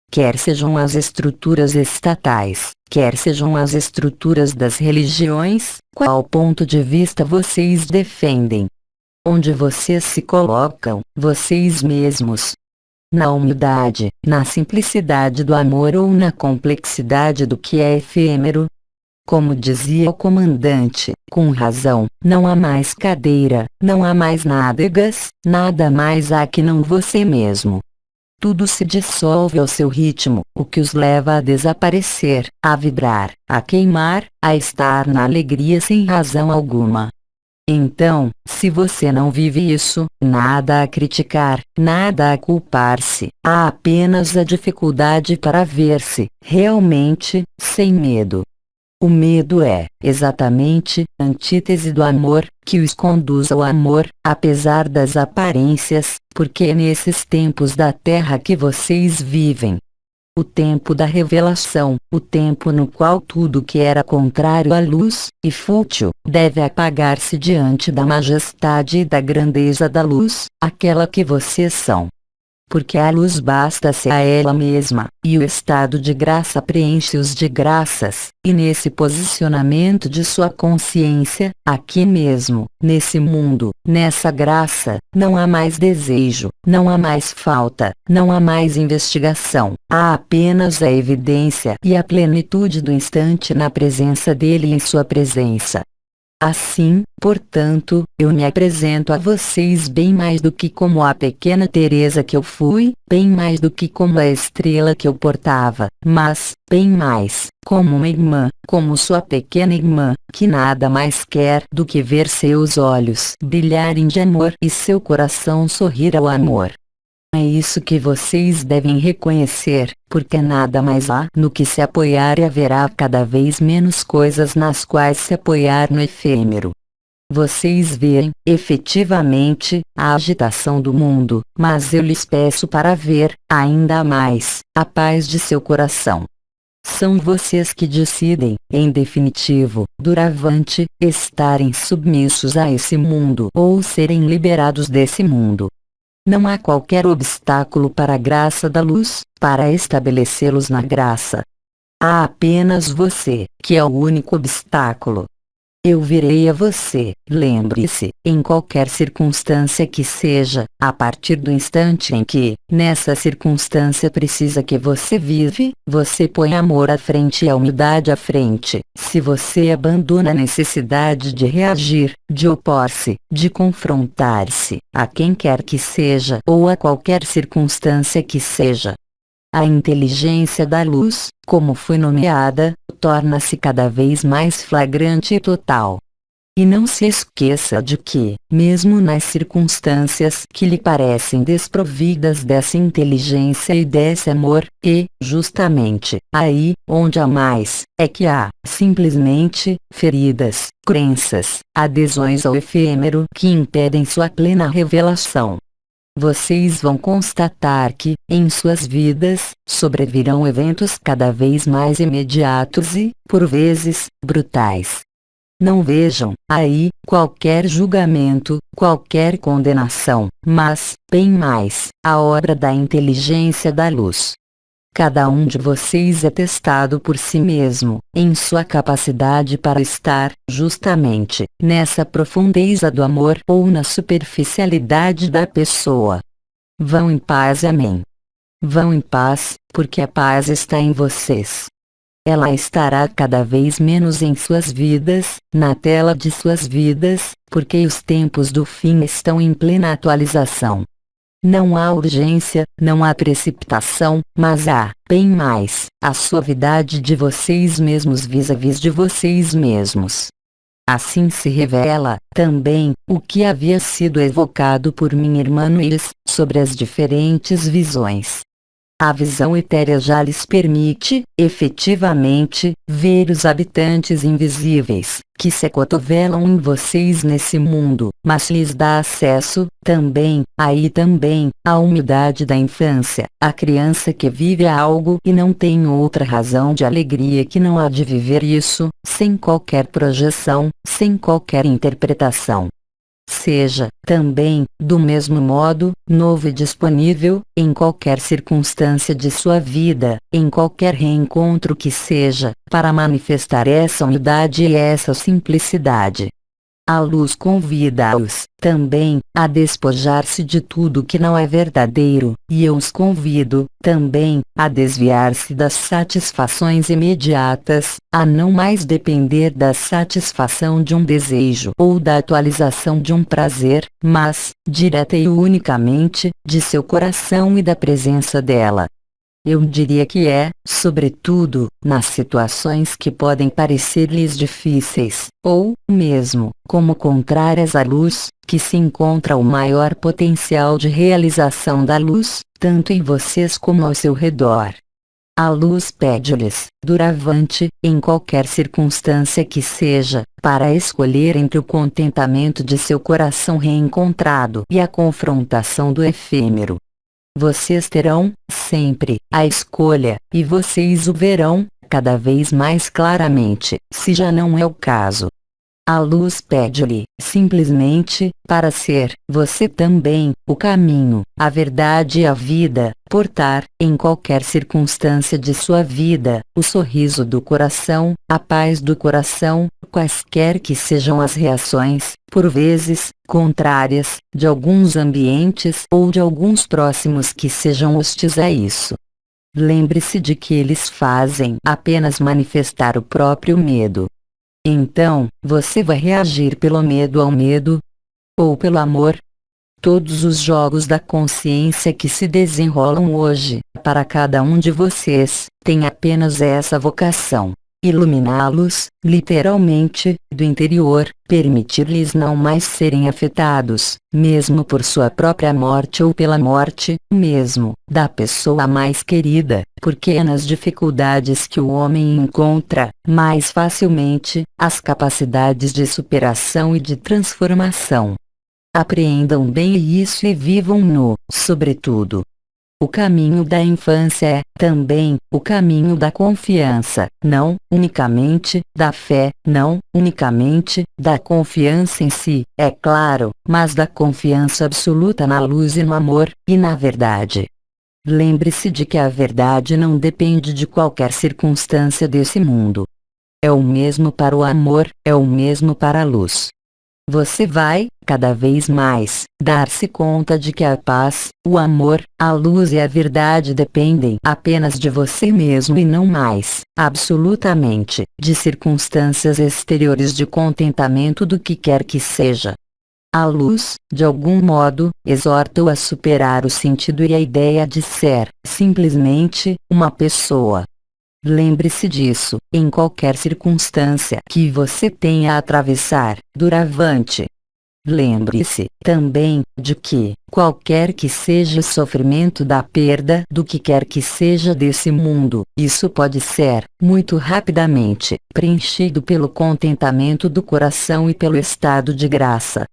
Quer sejam as estruturas estatais, quer sejam as estruturas das religiões, qual ponto de vista vocês defendem? Onde vocês se colocam, vocês mesmos? Na humildade, na simplicidade do amor ou na complexidade do que é efêmero? Como dizia o comandante, com razão, não há mais cadeira, não há mais nádegas, nada mais há que não você mesmo. Tudo se dissolve ao seu ritmo, o que os leva a desaparecer, a vibrar, a queimar, a estar na alegria sem razão alguma. Então, se você não vive isso, nada a criticar, nada a culpar-se, há apenas a dificuldade para ver-se, realmente, sem medo. O medo é, exatamente, antítese do amor, que os conduz ao amor, apesar das aparências, porque é nesses tempos da Terra que vocês vivem. O tempo da revelação, o tempo no qual tudo que era contrário à luz, e fútil, deve apagar-se diante da majestade e da grandeza da luz, aquela que vocês são. Porque a luz basta-se a ela mesma, e o estado de graça preenche-os de graças, e nesse posicionamento de sua consciência, aqui mesmo, nesse mundo, nessa graça, não há mais desejo, não há mais falta, não há mais investigação, há apenas a evidência e a plenitude do instante na presença dele e em sua presença. Assim, portanto, eu me apresento a vocês bem mais do que como a pequena Teresa que eu fui, bem mais do que como a estrela que eu portava, mas, bem mais, como uma irmã, como sua pequena irmã, que nada mais quer do que ver seus olhos brilharem de amor e seu coração sorrir ao amor. É isso que vocês devem reconhecer, porque nada mais há no que se apoiar e haverá cada vez menos coisas nas quais se apoiar no efêmero. Vocês veem, efetivamente, a agitação do mundo, mas eu lhes peço para ver, ainda mais, a paz de seu coração. São vocês que decidem, em definitivo, doravante, estarem submissos a esse mundo ou serem liberados desse mundo. Não há qualquer obstáculo para a graça da luz, para estabelecê-los na graça. Há apenas você, que é o único obstáculo. Eu virei a você, lembre-se, em qualquer circunstância que seja, a partir do instante em que, nessa circunstância precisa que você vive, você põe amor à frente e a humildade à frente. Se você abandona a necessidade de reagir, de opor-se, de confrontar-se, a quem quer que seja ou a qualquer circunstância que seja, a inteligência da luz, como foi nomeada, torna-se cada vez mais flagrante e total. E não se esqueça de que, mesmo nas circunstâncias que lhe parecem desprovidas dessa inteligência e desse amor, e, justamente, aí, onde há mais, é que há, simplesmente, feridas, crenças, adesões ao efêmero que impedem sua plena revelação. Vocês vão constatar que, em suas vidas, sobrevirão eventos cada vez mais imediatos e, por vezes, brutais. Não vejam, aí, qualquer julgamento, qualquer condenação, mas, bem mais, a obra da inteligência da luz. Cada um de vocês é testado por si mesmo, em sua capacidade para estar, justamente, nessa profundeza do amor ou na superficialidade da pessoa. Vão em paz, amém. Vão em paz, porque a paz está em vocês. Ela estará cada vez menos em suas vidas, na tela de suas vidas, porque os tempos do fim estão em plena atualização. Não há urgência, não há precipitação, mas há, bem mais, a suavidade de vocês mesmos vis-à-vis de vocês mesmos. Assim se revela, também, o que havia sido evocado por minha irmã Nuis, sobre as diferentes visões. A visão etérea já lhes permite, efetivamente, ver os habitantes invisíveis, que se acotovelam em vocês nesse mundo, mas lhes dá acesso, também, aí também, à humildade da infância, a criança que vive algo e não tem outra razão de alegria que não há de viver isso, sem qualquer projeção, sem qualquer interpretação. Seja, também, do mesmo modo, novo e disponível, em qualquer circunstância de sua vida, em qualquer reencontro que seja, para manifestar essa humildade e essa simplicidade. A luz convida-os, também, a despojar-se de tudo que não é verdadeiro, e eu os convido, também, a desviar-se das satisfações imediatas, a não mais depender da satisfação de um desejo ou da atualização de um prazer, mas, direta e unicamente, de seu coração e da presença dela. eu diria que é, sobretudo, nas situações que podem parecer-lhes difíceis, ou, mesmo, como contrárias à luz, que se encontra o maior potencial de realização da luz, tanto em vocês como ao seu redor. A luz pede-lhes, doravante, em qualquer circunstância que seja, para escolher entre o contentamento de seu coração reencontrado e a confrontação do efêmero. Vocês terão, sempre, a escolha, e vocês o verão, cada vez mais claramente, se já não é o caso. A luz pede-lhe, simplesmente, para ser, você também, o caminho, a verdade e a vida, portar, em qualquer circunstância de sua vida, o sorriso do coração, a paz do coração, quaisquer que sejam as reações, por vezes, contrárias, de alguns ambientes ou de alguns próximos que sejam hostis a isso. Lembre-se de que eles fazem apenas manifestar o próprio medo. Então, você vai reagir pelo medo ao medo? Ou pelo amor? Todos os jogos da consciência que se desenrolam hoje, para cada um de vocês, têm apenas essa vocação: iluminá-los, literalmente, do interior, permitir-lhes não mais serem afetados, mesmo por sua própria morte ou pela morte, mesmo, da pessoa mais querida, porque é nas dificuldades que o homem encontra, mais facilmente, as capacidades de superação e de transformação. Apreendam bem isso e vivam-no, sobretudo. O caminho da infância é, também, o caminho da confiança, não, unicamente, da fé, não, unicamente, da confiança em si, é claro, mas da confiança absoluta na luz e no amor, e na verdade. Lembre-se de que a verdade não depende de qualquer circunstância desse mundo. É o mesmo para o amor, é o mesmo para a luz. Você vai, cada vez mais, dar-se conta de que a paz, o amor, a luz e a verdade dependem apenas de você mesmo e não mais, absolutamente, de circunstâncias exteriores de contentamento do que quer que seja. A luz, de algum modo, exorta-o a superar o sentido e a ideia de ser, simplesmente, uma pessoa. Lembre-se disso, em qualquer circunstância que você tenha a atravessar, doravante. Lembre-se, também, de que, qualquer que seja o sofrimento da perda do que quer que seja desse mundo, isso pode ser, muito rapidamente, preenchido pelo contentamento do coração e pelo estado de graça.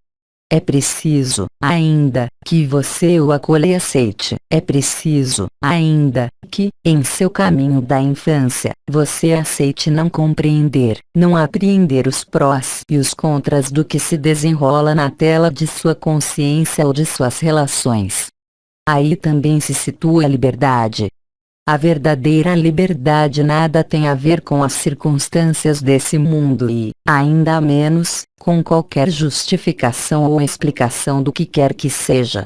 É preciso, ainda, que você o acolha e aceite. É preciso, ainda, que, em seu caminho da infância, você aceite não compreender, não apreender os prós e os contras do que se desenrola na tela de sua consciência ou de suas relações. Aí também se situa a liberdade. A verdadeira liberdade nada tem a ver com as circunstâncias desse mundo e, ainda menos, com qualquer justificação ou explicação do que quer que seja.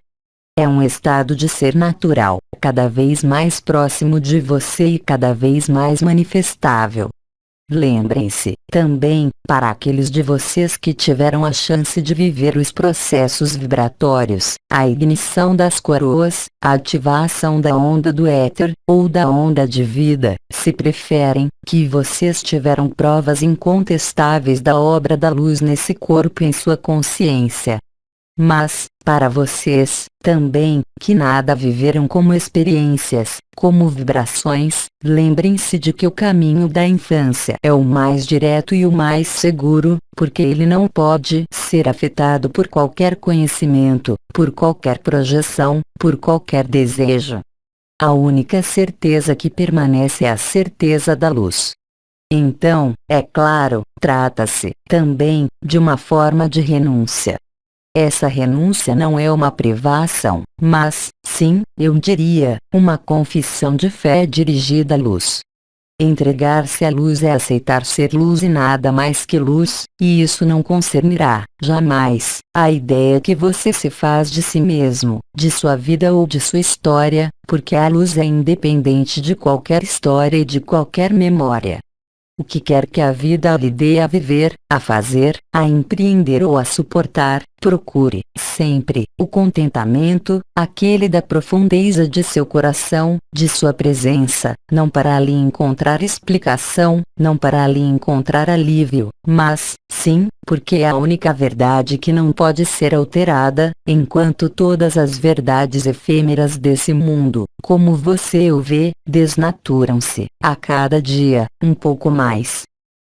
É um estado de ser natural, cada vez mais próximo de você e cada vez mais manifestável. Lembrem-se, também, para aqueles de vocês que tiveram a chance de viver os processos vibratórios, a ignição das coroas, a ativação da onda do éter, ou da onda de vida, se preferem, que vocês tiveram provas incontestáveis da obra da luz nesse corpo em sua consciência. Mas, para vocês, também, que nada viveram como experiências, como vibrações, lembrem-se de que o caminho da infância é o mais direto e o mais seguro, porque ele não pode ser afetado por qualquer conhecimento, por qualquer projeção, por qualquer desejo. A única certeza que permanece é a certeza da luz. Então, é claro, trata-se, também, de uma forma de renúncia. Essa renúncia não é uma privação, mas, sim, eu diria, uma confissão de fé dirigida à luz. Entregar-se à luz é aceitar ser luz e nada mais que luz, e isso não concernirá, jamais, a ideia que você se faz de si mesmo, de sua vida ou de sua história, porque a luz é independente de qualquer história e de qualquer memória. O que quer que a vida lhe dê a viver, a fazer, a empreender ou a suportar, Procure, sempre, o contentamento, aquele da profundeza de seu coração, de sua presença, não para ali encontrar explicação, não para ali encontrar alívio, mas, sim, porque é a única verdade que não pode ser alterada, enquanto todas as verdades efêmeras desse mundo, como você o vê, desnaturam-se, a cada dia, um pouco mais.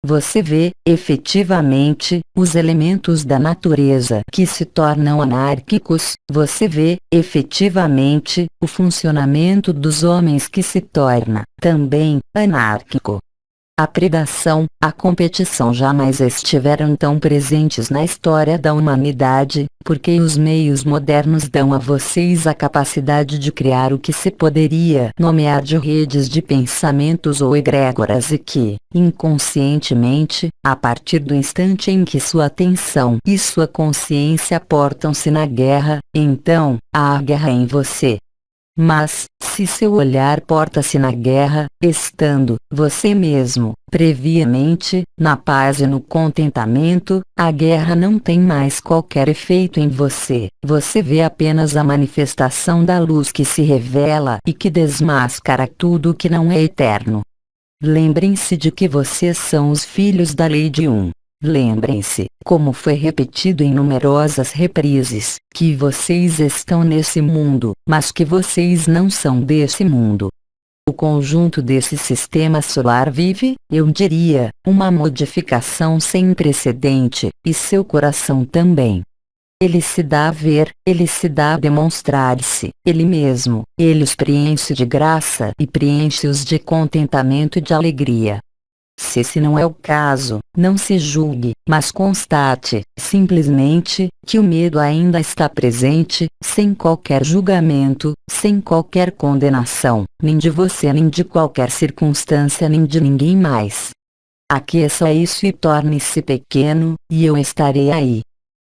Você vê, efetivamente, os elementos da natureza que se tornam anárquicos, você vê, efetivamente, o funcionamento dos homens que se torna, também, anárquico. A predação, a competição jamais estiveram tão presentes na história da humanidade, porque os meios modernos dão a vocês a capacidade de criar o que se poderia nomear de redes de pensamentos ou egrégoras e que, inconscientemente, a partir do instante em que sua atenção e sua consciência portam-se na guerra, então, há a guerra em você. Mas, se seu olhar porta-se na guerra, estando, você mesmo, previamente, na paz e no contentamento, a guerra não tem mais qualquer efeito em você, você vê apenas a manifestação da luz que se revela e que desmascara tudo o que não é eterno. Lembrem-se de que vocês são os filhos da lei de um. Lembrem-se, como foi repetido em numerosas reprises, que vocês estão nesse mundo, mas que vocês não são desse mundo. O conjunto desse sistema solar vive, eu diria, uma modificação sem precedente, e seu coração também. Ele se dá a ver, ele se dá a demonstrar-se, ele mesmo, ele os preenche de graça e preenche-os de contentamento e de alegria. Se esse não é o caso, não se julgue, mas constate, simplesmente, que o medo ainda está presente, sem qualquer julgamento, sem qualquer condenação, nem de você nem de qualquer circunstância nem de ninguém mais. Aqueça isso e torne-se pequeno, e eu estarei aí.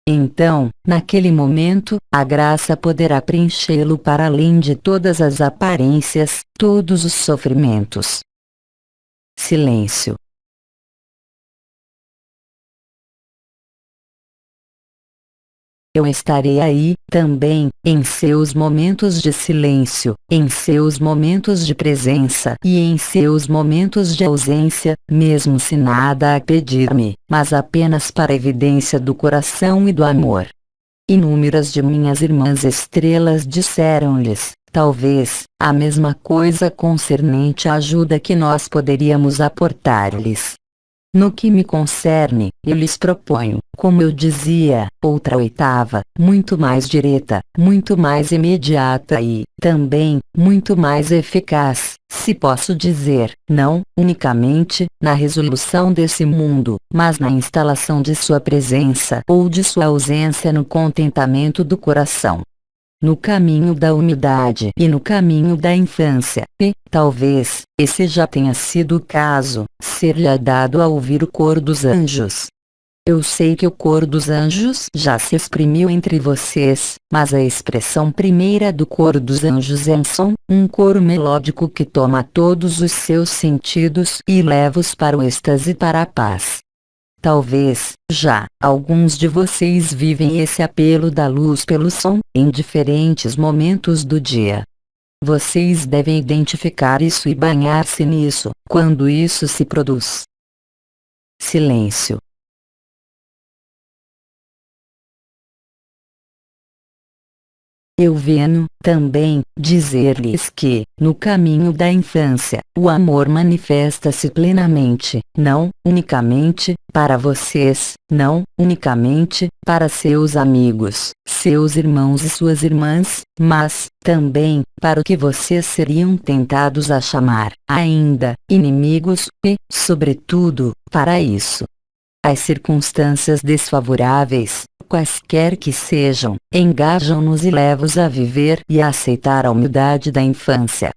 Então, naquele momento, a graça poderá preenchê-lo para além de todas as aparências, todos os sofrimentos. Silêncio. Eu estarei aí, também, em seus momentos de silêncio, em seus momentos de presença e em seus momentos de ausência, mesmo se nada a pedir-me, mas apenas para evidência do coração e do amor. Inúmeras de minhas irmãs estrelas disseram-lhes, talvez, a mesma coisa concernente à ajuda que nós poderíamos aportar-lhes. No que me concerne, eu lhes proponho, como eu dizia, outra oitava, muito mais direta, muito mais imediata e, também, muito mais eficaz, se posso dizer, não, unicamente, na resolução desse mundo, mas na instalação de sua presença ou de sua ausência no contentamento do coração. No caminho da humildade e no caminho da infância, e, talvez, esse já tenha sido o caso, ser-lhe dado a ouvir o coro dos anjos. Eu sei que o coro dos anjos já se exprimiu entre vocês, mas a expressão primeira do coro dos anjos é um coro melódico que toma todos os seus sentidos e leva-os para o êxtase e para a paz. Talvez, já, alguns de vocês vivem esse apelo da luz pelo som, em diferentes momentos do dia. Vocês devem identificar isso e banhar-se nisso, quando isso se produz. Silêncio. Eu venho, também, dizer-lhes que, no caminho da infância, o amor manifesta-se plenamente, não, unicamente, para vocês, não, unicamente, para seus amigos, seus irmãos e suas irmãs, mas, também, para o que vocês seriam tentados a chamar, ainda, inimigos, e, sobretudo, para isso. As circunstâncias desfavoráveis, quaisquer que sejam, engajam-nos e levam-nos a viver e a aceitar a humildade da infância.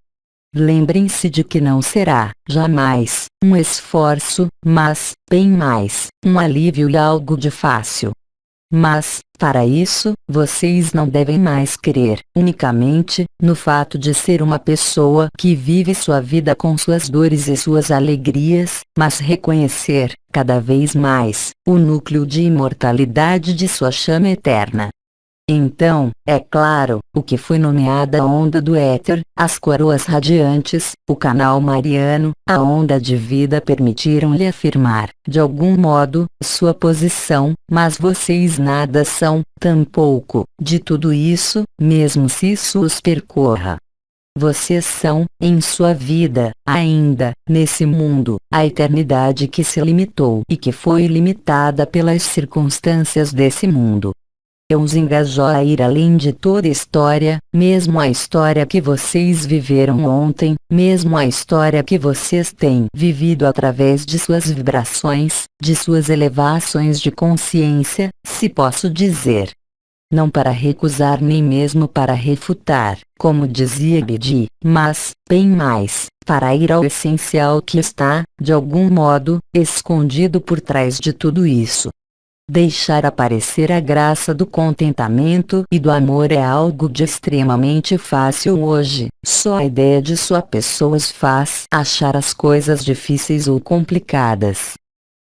Lembrem-se de que não será, jamais, um esforço, mas, bem mais, um alívio e algo de fácil. Mas, para isso, vocês não devem mais crer unicamente no fato de ser uma pessoa que vive sua vida com suas dores e suas alegrias, mas reconhecer, cada vez mais, o núcleo de imortalidade de sua chama eterna. Então, é claro, o que foi nomeada a onda do éter, as coroas radiantes, o canal mariano, a onda de vida permitiram-lhe afirmar, de algum modo, sua posição, mas vocês nada são, tampouco, de tudo isso, mesmo se isso os percorra. Vocês são, em sua vida, ainda, nesse mundo, a eternidade que se limitou e que foi limitada pelas circunstâncias desse mundo. Os engajou a ir além de toda história, mesmo a história que vocês viveram ontem, mesmo a história que vocês têm vivido através de suas vibrações, de suas elevações de consciência, se posso dizer. Não para recusar nem mesmo para refutar, como dizia Bedi, mas, bem mais, para ir ao essencial que está, de algum modo, escondido por trás de tudo isso. Deixar aparecer a graça do contentamento e do amor é algo de extremamente fácil hoje, só a ideia de sua pessoa os faz achar as coisas difíceis ou complicadas.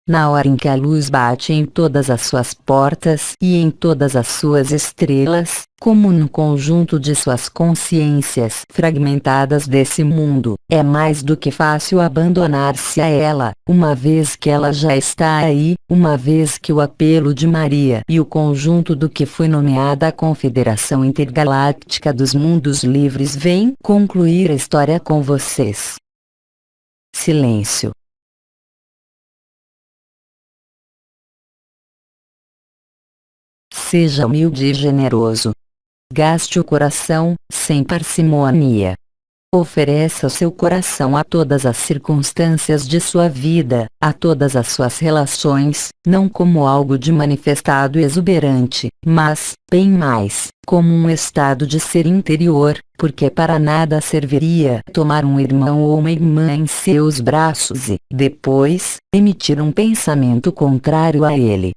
Na hora em que a luz bate em todas as suas portas e em todas as suas estrelas, como no conjunto de suas consciências fragmentadas desse mundo, é mais do que fácil abandonar-se a ela, uma vez que ela já está aí, uma vez que o apelo de Maria e o conjunto do que foi nomeada a Confederação Intergaláctica dos Mundos Livres vem concluir a história com vocês. Silêncio. Seja humilde e generoso. Gaste o coração, sem parcimonia. Ofereça o seu coração a todas as circunstâncias de sua vida, a todas as suas relações, não como algo de manifestado exuberante, mas, bem mais, como um estado de ser interior, porque para nada serviria tomar um irmão ou uma irmã em seus braços e, depois, emitir um pensamento contrário a ele.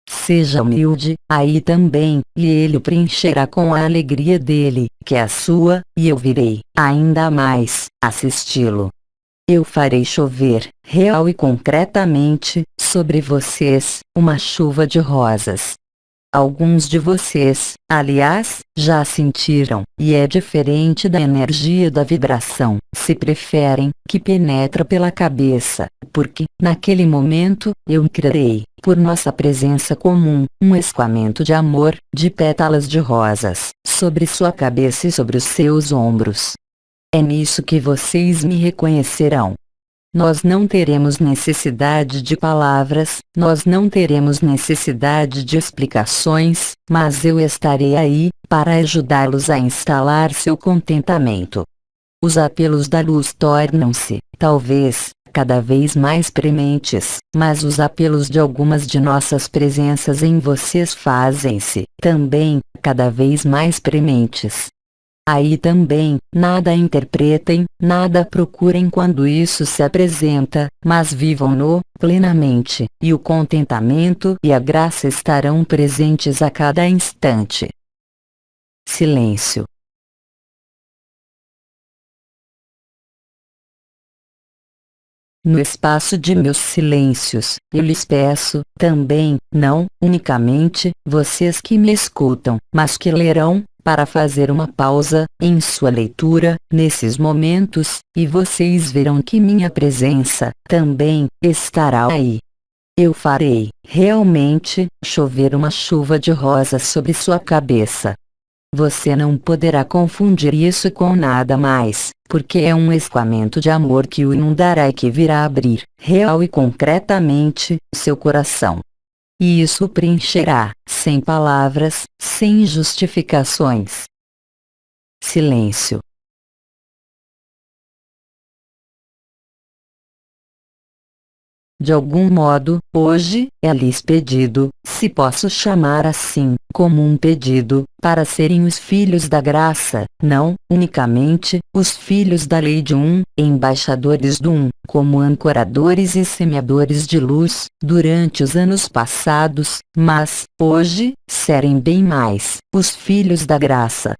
Seja humilde, aí também, e ele o preencherá com a alegria dele, que é a sua, e eu virei, ainda mais, assisti-lo. Eu farei chover, real e concretamente, sobre vocês, uma chuva de rosas. Alguns de vocês, aliás, já sentiram, e é diferente da energia da vibração, se preferem, que penetra pela cabeça, porque, naquele momento, eu criei, por nossa presença comum, um escoamento de amor, de pétalas de rosas, sobre sua cabeça e sobre os seus ombros. É nisso que vocês me reconhecerão. Nós não teremos necessidade de palavras, nós não teremos necessidade de explicações, mas eu estarei aí, para ajudá-los a instalar seu contentamento. Os apelos da luz tornam-se, talvez, cada vez mais prementes, mas os apelos de algumas de nossas presenças em vocês fazem-se, também, cada vez mais prementes. Aí também, nada interpretem, nada procurem quando isso se apresenta, mas vivam-no, plenamente, e o contentamento e a graça estarão presentes a cada instante. Silêncio. No espaço de meus silêncios, eu lhes peço, também, não, unicamente, vocês que me escutam, mas que lerão, para fazer uma pausa, em sua leitura, nesses momentos, e vocês verão que minha presença, também, estará aí. Eu farei, realmente, chover uma chuva de rosas sobre sua cabeça. Você não poderá confundir isso com nada mais, porque é um escoamento de amor que o inundará e que virá abrir, real e concretamente, seu coração. E isso o preencherá, sem palavras, sem justificações. Silêncio. De algum modo, hoje, é-lhes pedido, se posso chamar assim, como um pedido, para serem os filhos da graça, não, unicamente, os filhos da lei de um, embaixadores do um, como ancoradores e semeadores de luz, durante os anos passados, mas, hoje, serem bem mais, os filhos da graça.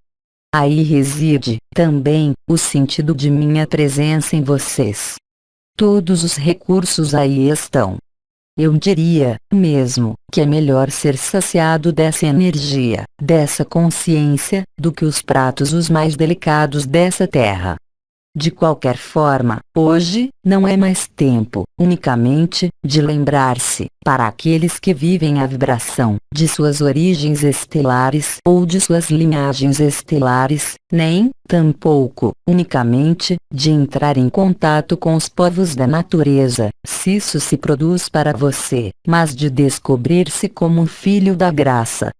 Aí reside, também, o sentido de minha presença em vocês. Todos os recursos aí estão. Eu diria, mesmo, que é melhor ser saciado dessa energia, dessa consciência, do que os pratos os mais delicados dessa terra. De qualquer forma, hoje, não é mais tempo, unicamente, de lembrar-se, para aqueles que vivem a vibração, de suas origens estelares ou de suas linhagens estelares, nem, tampouco, unicamente, de entrar em contato com os povos da natureza, se isso se produz para você, mas de descobrir-se como um filho da graça.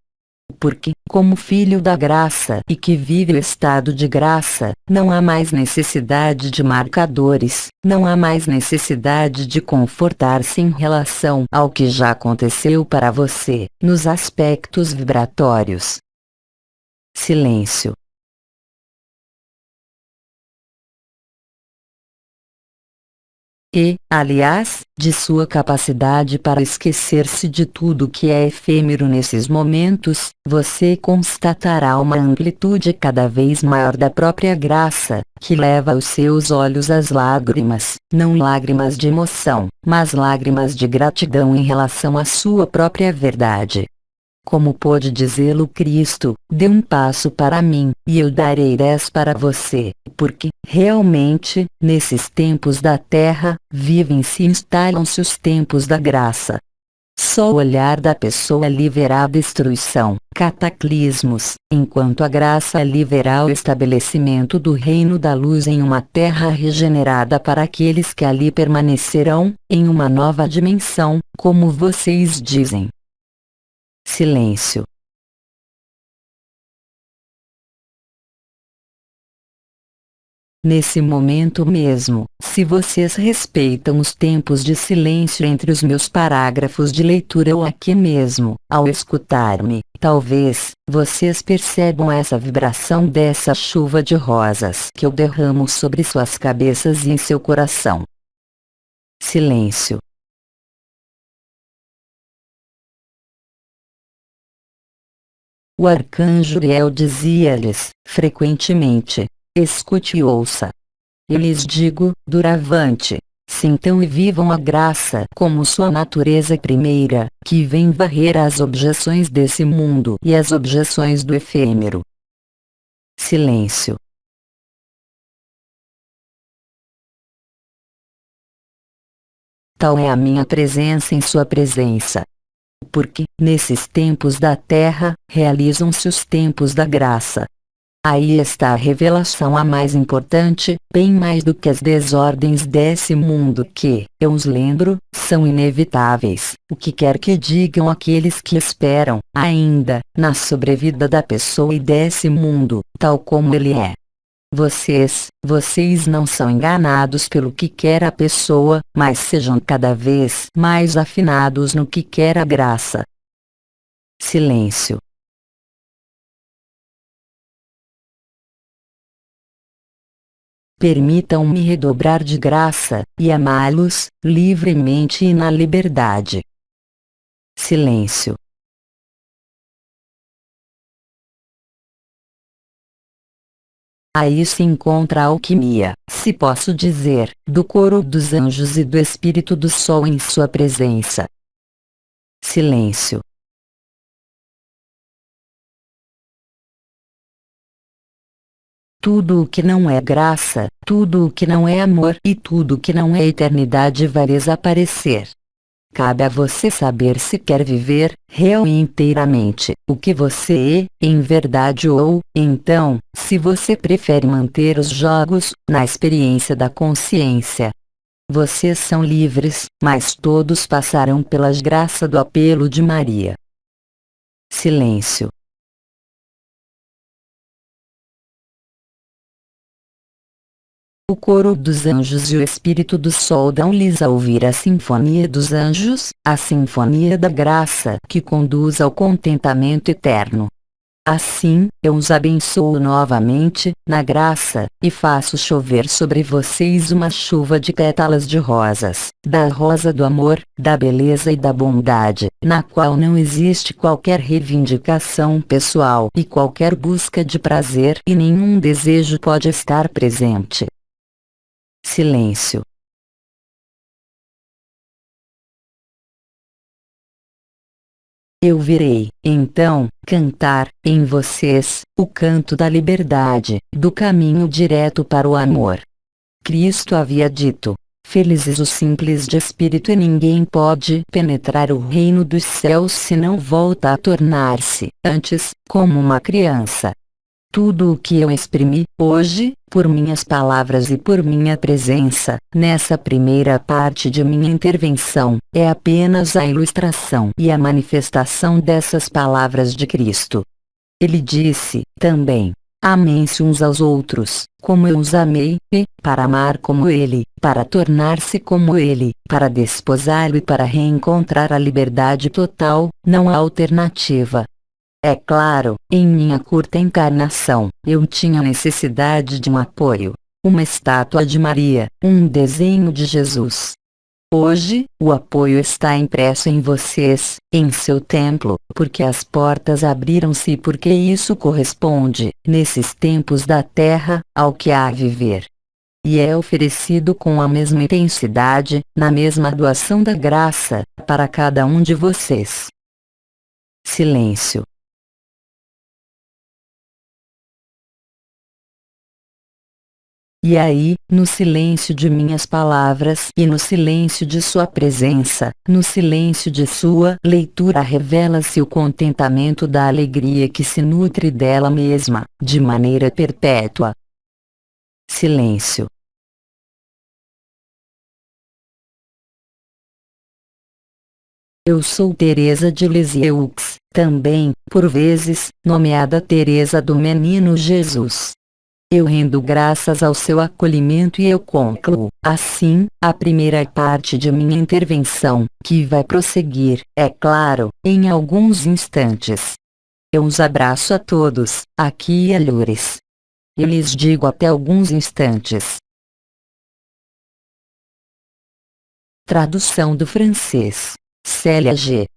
Porque, como filho da graça e que vive o estado de graça, não há mais necessidade de marcadores, não há mais necessidade de confortar-se em relação ao que já aconteceu para você, nos aspectos vibratórios. Silêncio. E, aliás, de sua capacidade para esquecer-se de tudo que é efêmero nesses momentos, você constatará uma amplitude cada vez maior da própria graça, que leva os seus olhos às lágrimas, não lágrimas de emoção, mas lágrimas de gratidão em relação à sua própria verdade. Como pôde dizê-lo Cristo, dê um passo para mim, e eu darei 10 para você, porque, realmente, nesses tempos da terra, vivem-se e instalam-se os tempos da graça. Só o olhar da pessoa lhe verá a destruição, cataclismos, enquanto a graça lhe verá o estabelecimento do reino da luz em uma terra regenerada para aqueles que ali permanecerão, em uma nova dimensão, como vocês dizem. Silêncio. Nesse momento mesmo, se vocês respeitam os tempos de silêncio entre os meus parágrafos de leitura ou aqui mesmo, ao escutar-me, talvez, vocês percebam essa vibração dessa chuva de rosas que eu derramo sobre suas cabeças e em seu coração. Silêncio. O arcanjo Uriel dizia-lhes, frequentemente: escute e ouça. Eu lhes digo, doravante, sintam e vivam a graça como sua natureza primeira, que vem varrer as objeções desse mundo e as objeções do efêmero. Silêncio. Tal é a minha presença em sua presença. Porque, nesses tempos da terra, realizam-se os tempos da graça. Aí está a revelação a mais importante, bem mais do que as desordens desse mundo que, eu os lembro, são inevitáveis, o que quer que digam aqueles que esperam, ainda, na sobrevida da pessoa e desse mundo, tal como ele é. Vocês não são enganados pelo que quer a pessoa, mas sejam cada vez mais afinados no que quer a graça. Silêncio. Permitam-me redobrar de graça, e amá-los, livremente e na liberdade. Silêncio. Aí se encontra a alquimia, se posso dizer, do coro dos anjos e do espírito do sol em sua presença. Silêncio. Tudo o que não é graça, tudo o que não é amor e tudo o que não é eternidade vai desaparecer. Cabe a você saber se quer viver, real e inteiramente, o que você é, em verdade ou, então, se você prefere manter os jogos, na experiência da consciência. Vocês são livres, mas todos passarão pelas graças do apelo de Maria. Silêncio. O coro dos anjos e o espírito do sol dão-lhes a ouvir a sinfonia dos anjos, a sinfonia da graça que conduz ao contentamento eterno. Assim, eu os abençoo novamente, na graça, e faço chover sobre vocês uma chuva de pétalas de rosas, da rosa do amor, da beleza e da bondade, na qual não existe qualquer reivindicação pessoal e qualquer busca de prazer e nenhum desejo pode estar presente. Silêncio. Eu virei, então, cantar, em vocês, o canto da liberdade, do caminho direto para o amor. Cristo havia dito: felizes os simples de espírito, e ninguém pode penetrar o reino dos céus se não volta a tornar-se, antes, como uma criança. Tudo o que eu exprimi, hoje, por minhas palavras e por minha presença, nessa primeira parte de minha intervenção, é apenas a ilustração e a manifestação dessas palavras de Cristo. Ele disse, também: amem-se uns aos outros, como eu os amei, e, para amar como Ele, para tornar-se como Ele, para desposá-lo e para reencontrar a liberdade total, não há alternativa. É claro, em minha curta encarnação, eu tinha necessidade de um apoio. Uma estátua de Maria, um desenho de Jesus. Hoje, o apoio está impresso em vocês, em seu templo, porque as portas abriram-se e porque isso corresponde, nesses tempos da terra, ao que há a viver. E é oferecido com a mesma intensidade, na mesma doação da graça, para cada um de vocês. Silêncio. E aí, no silêncio de minhas palavras e no silêncio de sua presença, no silêncio de sua leitura, revela-se o contentamento da alegria que se nutre dela mesma, de maneira perpétua. Silêncio. Eu sou Teresa de Lisieux, também, por vezes, nomeada Teresa do Menino Jesus. Eu rendo graças ao seu acolhimento e eu concluo, assim, a primeira parte de minha intervenção, que vai prosseguir, é claro, em alguns instantes. Eu os abraço a todos, aqui e alhures. Eu lhes digo até alguns instantes. Tradução do francês. Célia G.